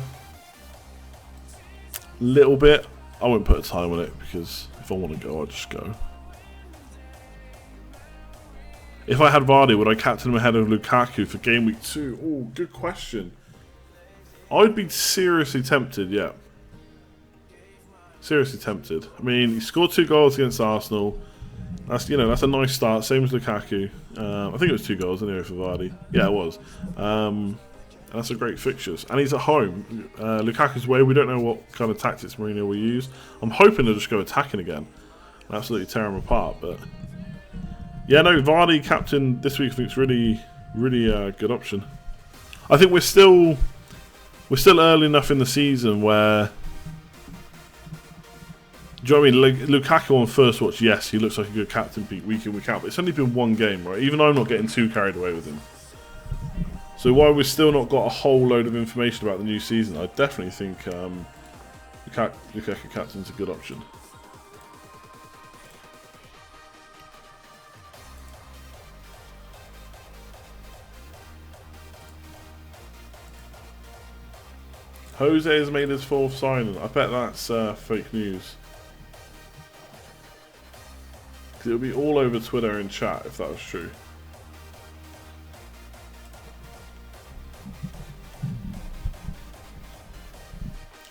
little bit. I won't put a time on it because if I want to go, I'll just go. If I had Vardy, would I captain him ahead of Lukaku for Game Week 2? Oh, good question. I'd be seriously tempted, yeah. Seriously tempted. I mean, he scored 2 goals against Arsenal. That's, you know, that's a nice start, same as Lukaku. I think it was 2 goals anyway for Vardy. Yeah, it was. And that's a great fixtures. And he's at home. Lukaku's away. We don't know what kind of tactics Mourinho will use. I'm hoping they'll just go attacking again and absolutely tear him apart. But yeah, no, Vardy captain this week I think is really good option. I think we're still early enough in the season where, do you know what I mean? Lukaku on first watch, yes, he looks like a good captain week in, week out, but it's only been one game, right? Even I'm not getting too carried away with him. So while we've still not got a whole load of information about the new season, I definitely think Lukaku captain's a good option. Jose has made his 4th signing. I bet that's fake news. It would be all over Twitter and chat if that was true.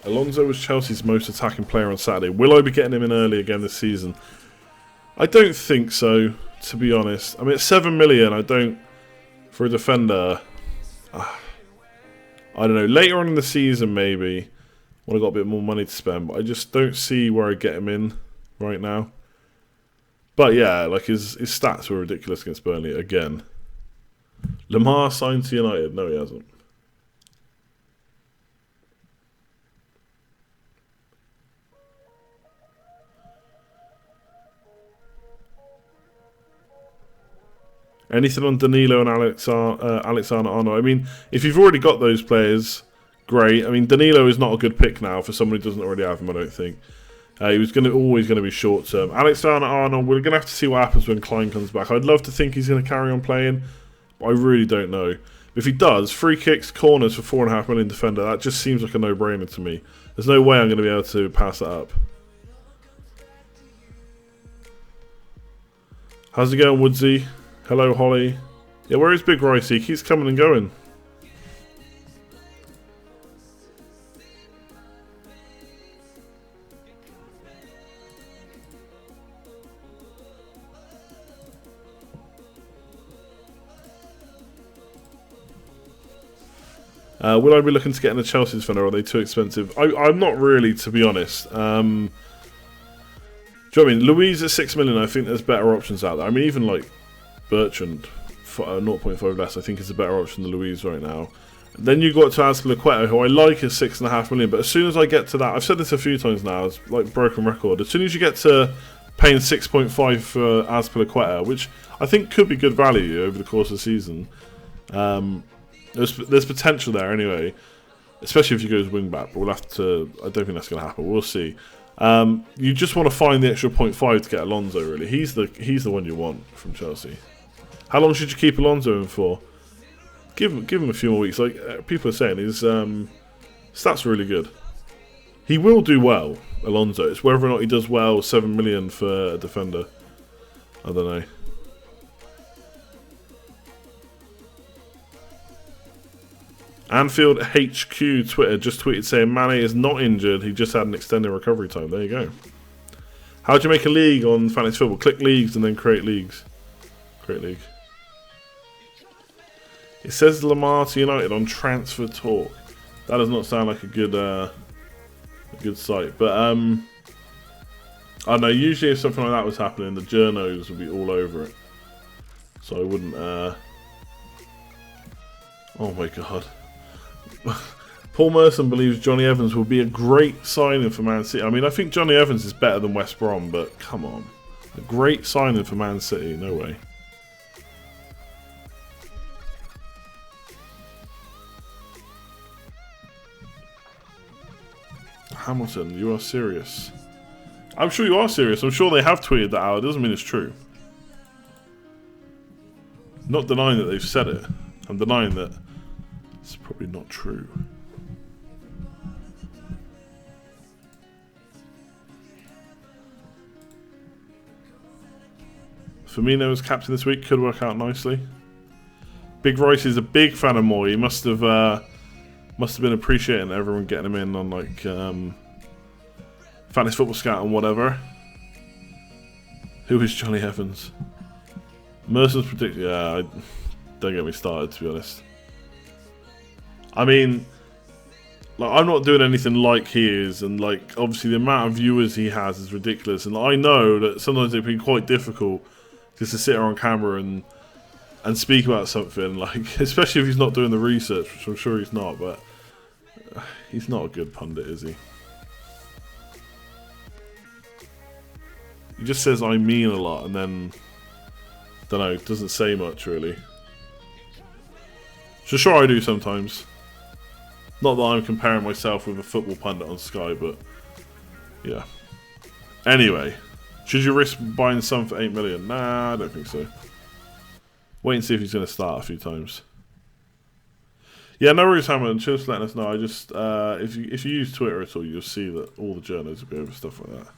Alonso was Chelsea's most attacking player on Saturday. Will I be getting him in early again this season? I don't think so, to be honest. I mean, it's 7 million. I don't, for a defender. I don't know. Later on in the season, maybe, when I've got a bit more money to spend. But I just don't see where I get him in right now. But yeah, like his stats were ridiculous against Burnley again. Lamar signed to United. No, he hasn't. Anything on Danilo and Alexander-Arnold? I mean, if you've already got those players, great. I mean, Danilo is not a good pick now for someone who doesn't already have him, I don't think. He was always going to be short term. Alexander-Arnold, we're going to have to see what happens when Klein comes back. I'd love to think he's going to carry on playing, but I really don't know. If he does, free kicks, corners for 4.5 million defender, that just seems like a no-brainer to me. There's no way I'm going to be able to pass that up. How's it going, Woodsy? Hello, Holly. Yeah, where is Big Rice? He keeps coming and going. Will I be looking to get in a Chelsea defender, or are they too expensive? I'm not really, to be honest. Do you know what I mean? Louise at 6 million, I think there's better options out there. I mean, even like Bertrand, 0.5 less, I think is a better option than Louise right now. Then you got to Azpilicueta, who I like at 6.5 million, but as soon as I get to that, I've said this a few times now, it's like broken record. As soon as you get to paying 6.5 for Azpilicueta, which I think could be good value over the course of the season, there's potential there anyway, especially if you go as wing back. But we'll have to. I don't think that's going to happen. We'll see. You just want to find the extra 0.5 to get Alonso. Really, he's the one you want from Chelsea. How long should you keep Alonso in for? Give him a few more weeks. Like people are saying, his stats are really good. He will do well, Alonso. It's whether or not he does well. 7 million for a defender. I don't know. Anfield HQ Twitter just tweeted saying Mane is not injured. He just had an extended recovery time. There you go. How do you make a league on fantasy football? Click leagues and then create leagues. Create league. It says Lamar to United on Transfer Talk. That does not sound like a good site. But I don't know. Usually, if something like that was happening, the journos would be all over it. So I wouldn't. Oh my god. Paul Merson believes Johnny Evans will be a great signing for Man City. I mean, I think Johnny Evans is better than West Brom, but come on. A great signing for Man City, no way. Hamilton, you are serious. I'm sure you are serious. I'm sure they have tweeted that out. It doesn't mean it's true. Not denying that they've said it. I'm denying that it's probably not true. Firmino as captain this week could work out nicely. Big Royce is a big fan of Moy. He must have been appreciating everyone getting him in on like Fantasy Football Scout and whatever. Who is Johnny Evans? Merson's prediction. Yeah, don't get me started, to be honest. I mean, like, I'm not doing anything like he is, and like obviously the amount of viewers he has is ridiculous. And I know that sometimes it can be quite difficult just to sit there on camera and speak about something, like especially if he's not doing the research, which I'm sure he's not. But he's not a good pundit, is he? He just says I mean a lot, and then don't know, doesn't say much really. So sure I do sometimes. Not that I'm comparing myself with a football pundit on Sky, but yeah. Anyway, should you risk buying Son for 8 million? Nah, I don't think so. Wait and see if he's going to start a few times. Yeah, no worries, Hamilton. Cheers for letting us know. I just if you use Twitter at all, you'll see that all the journals will go over stuff like that.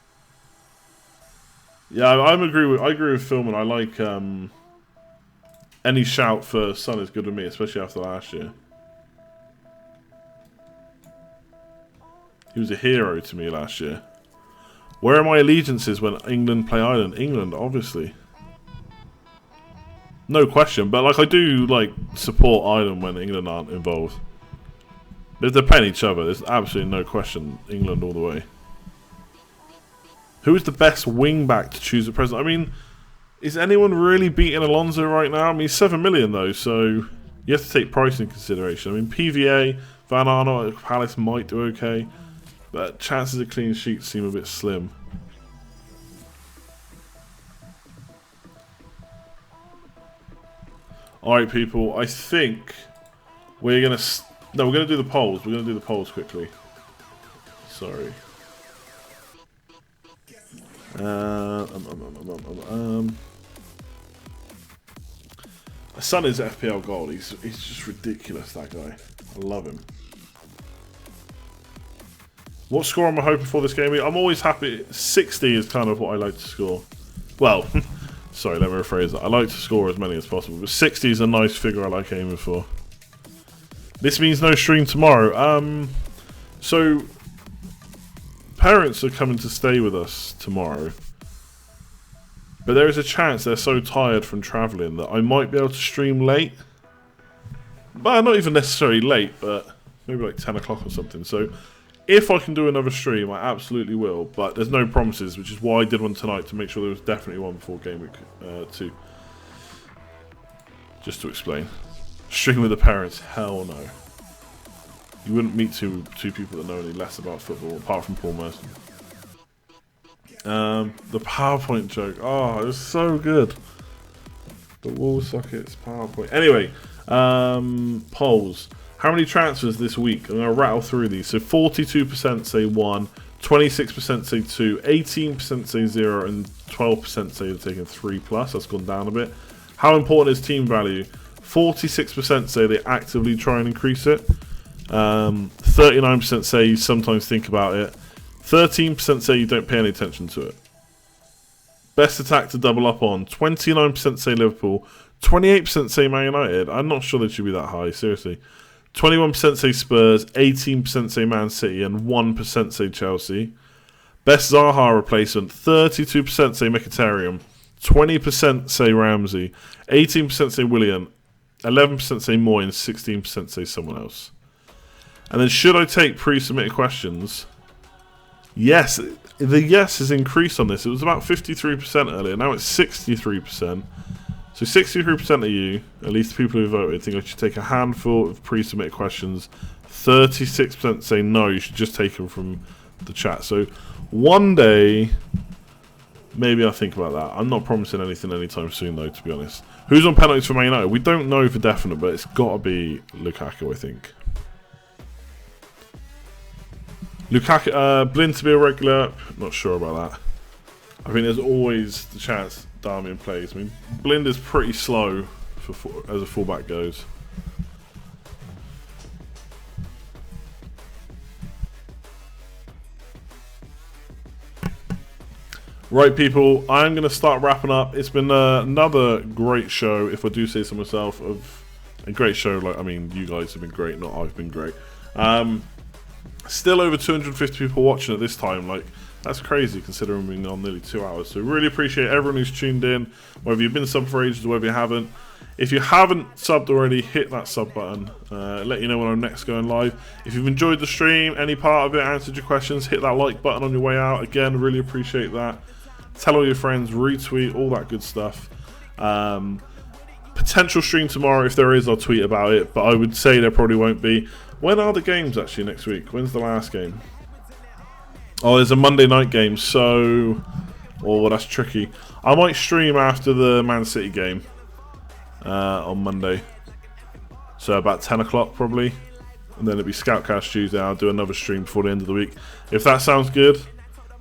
Yeah, I agree with Philman. I like any shout for Son is good with me, especially after last year. He was a hero to me last year. Where are my allegiances when England play Ireland? England, obviously. No question, but like I do like support Ireland when England aren't involved. If they're playing each other, there's absolutely no question England all the way. Who is the best wing back to choose at present? I mean, is anyone really beating Alonso right now? I mean, 7 million though, so you have to take price into consideration. I mean, PVA, Van Arnold at Palace might do okay, but chances of clean sheets seem a bit slim. Alright people, I think we're going to... No, we're going to do the polls. We're going to do the polls quickly. Sorry. Son is FPL gold. He's just ridiculous, that guy. I love him. What score am I hoping for this game? I'm always happy. 60 is kind of what I like to score. Well, sorry, let me rephrase that. I like to score as many as possible, but 60 is a nice figure I like aiming for. This means no stream tomorrow. So parents are coming to stay with us tomorrow, but there is a chance they're so tired from travelling that I might be able to stream late. But not even necessarily late, but maybe like 10 o'clock or something. So if I can do another stream, I absolutely will. But there's no promises, which is why I did one tonight, to make sure there was definitely one before Game Week 2. Just to explain. Stream with the parents, hell no. You wouldn't meet two people that know any less about football, apart from Paul Merson. The PowerPoint joke. Oh, it was so good. The wall sockets, PowerPoint. Anyway, polls. How many transfers this week? I'm going to rattle through these. So 42% say 1, 26% say 2, 18% say 0, and 12% say they've taken 3+. That's gone down a bit. How important is team value? 46% say they actively try and increase it. 39% say you sometimes think about it. 13% say you don't pay any attention to it. Best attack to double up on. 29% say Liverpool. 28% say Man United. I'm not sure they should be that high, seriously. 21% say Spurs. 18% say Man City. And 1% say Chelsea. Best Zaha replacement. 32% say Mkhitaryan. 20% say Ramsey. 18% say Willian. 11% say Moyes. 16% say someone else. And then should I take pre-submitted questions? Yes, the yes has increased on this. It was about 53% earlier. Now it's 63%. So 63% of you, at least the people who voted, think I should take a handful of pre-submitted questions. 36% say no, you should just take them from the chat. So one day, maybe I'll think about that. I'm not promising anything anytime soon, though, to be honest. Who's on penalties for Man United? We don't know for definite, but it's got to be Lukaku, I think. Lukaku, Blind to be a regular, not sure about that. I think there's always the chance Darmian plays. I mean, Blind is pretty slow as a fullback goes. Right, people, I'm going to start wrapping up. It's been another great show, if I do say so myself. Of a great show, like, I mean, you guys have been great, not I've been great. Still over 250 people watching at this time. Like, that's crazy considering we've been on nearly 2 hours. So really appreciate everyone who's tuned in, whether you've been subbed for ages or whether you haven't. If you haven't subbed already, hit that sub button. Let you know when I'm next going live. If you've enjoyed the stream, any part of it answered your questions, hit that like button on your way out. Again, really appreciate that. Tell all your friends, retweet, all that good stuff. Potential stream tomorrow. If there is, I'll tweet about it. But I would say there probably won't be. When are the games actually next week? When's the last game? Oh, there's a Monday night game, so... Oh, that's tricky. I might stream after the Man City game on Monday. So about 10 o'clock probably. And then it'll be Scoutcast Tuesday. I'll do another stream before the end of the week. If that sounds good.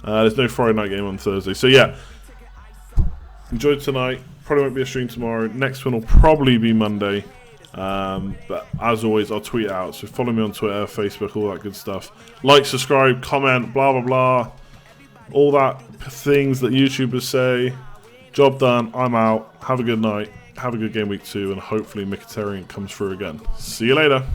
There's no Friday night game on Thursday. So yeah. Enjoy tonight. Probably won't be a stream tomorrow. Next one will probably be Monday. But as always, I'll tweet it out. So follow me on Twitter, Facebook, all that good stuff. Like, subscribe, comment, blah, blah, blah. All that things that YouTubers say. Job done. I'm out. Have a good night. Have a good game week 2. And hopefully Mkhitaryan comes through again. See you later.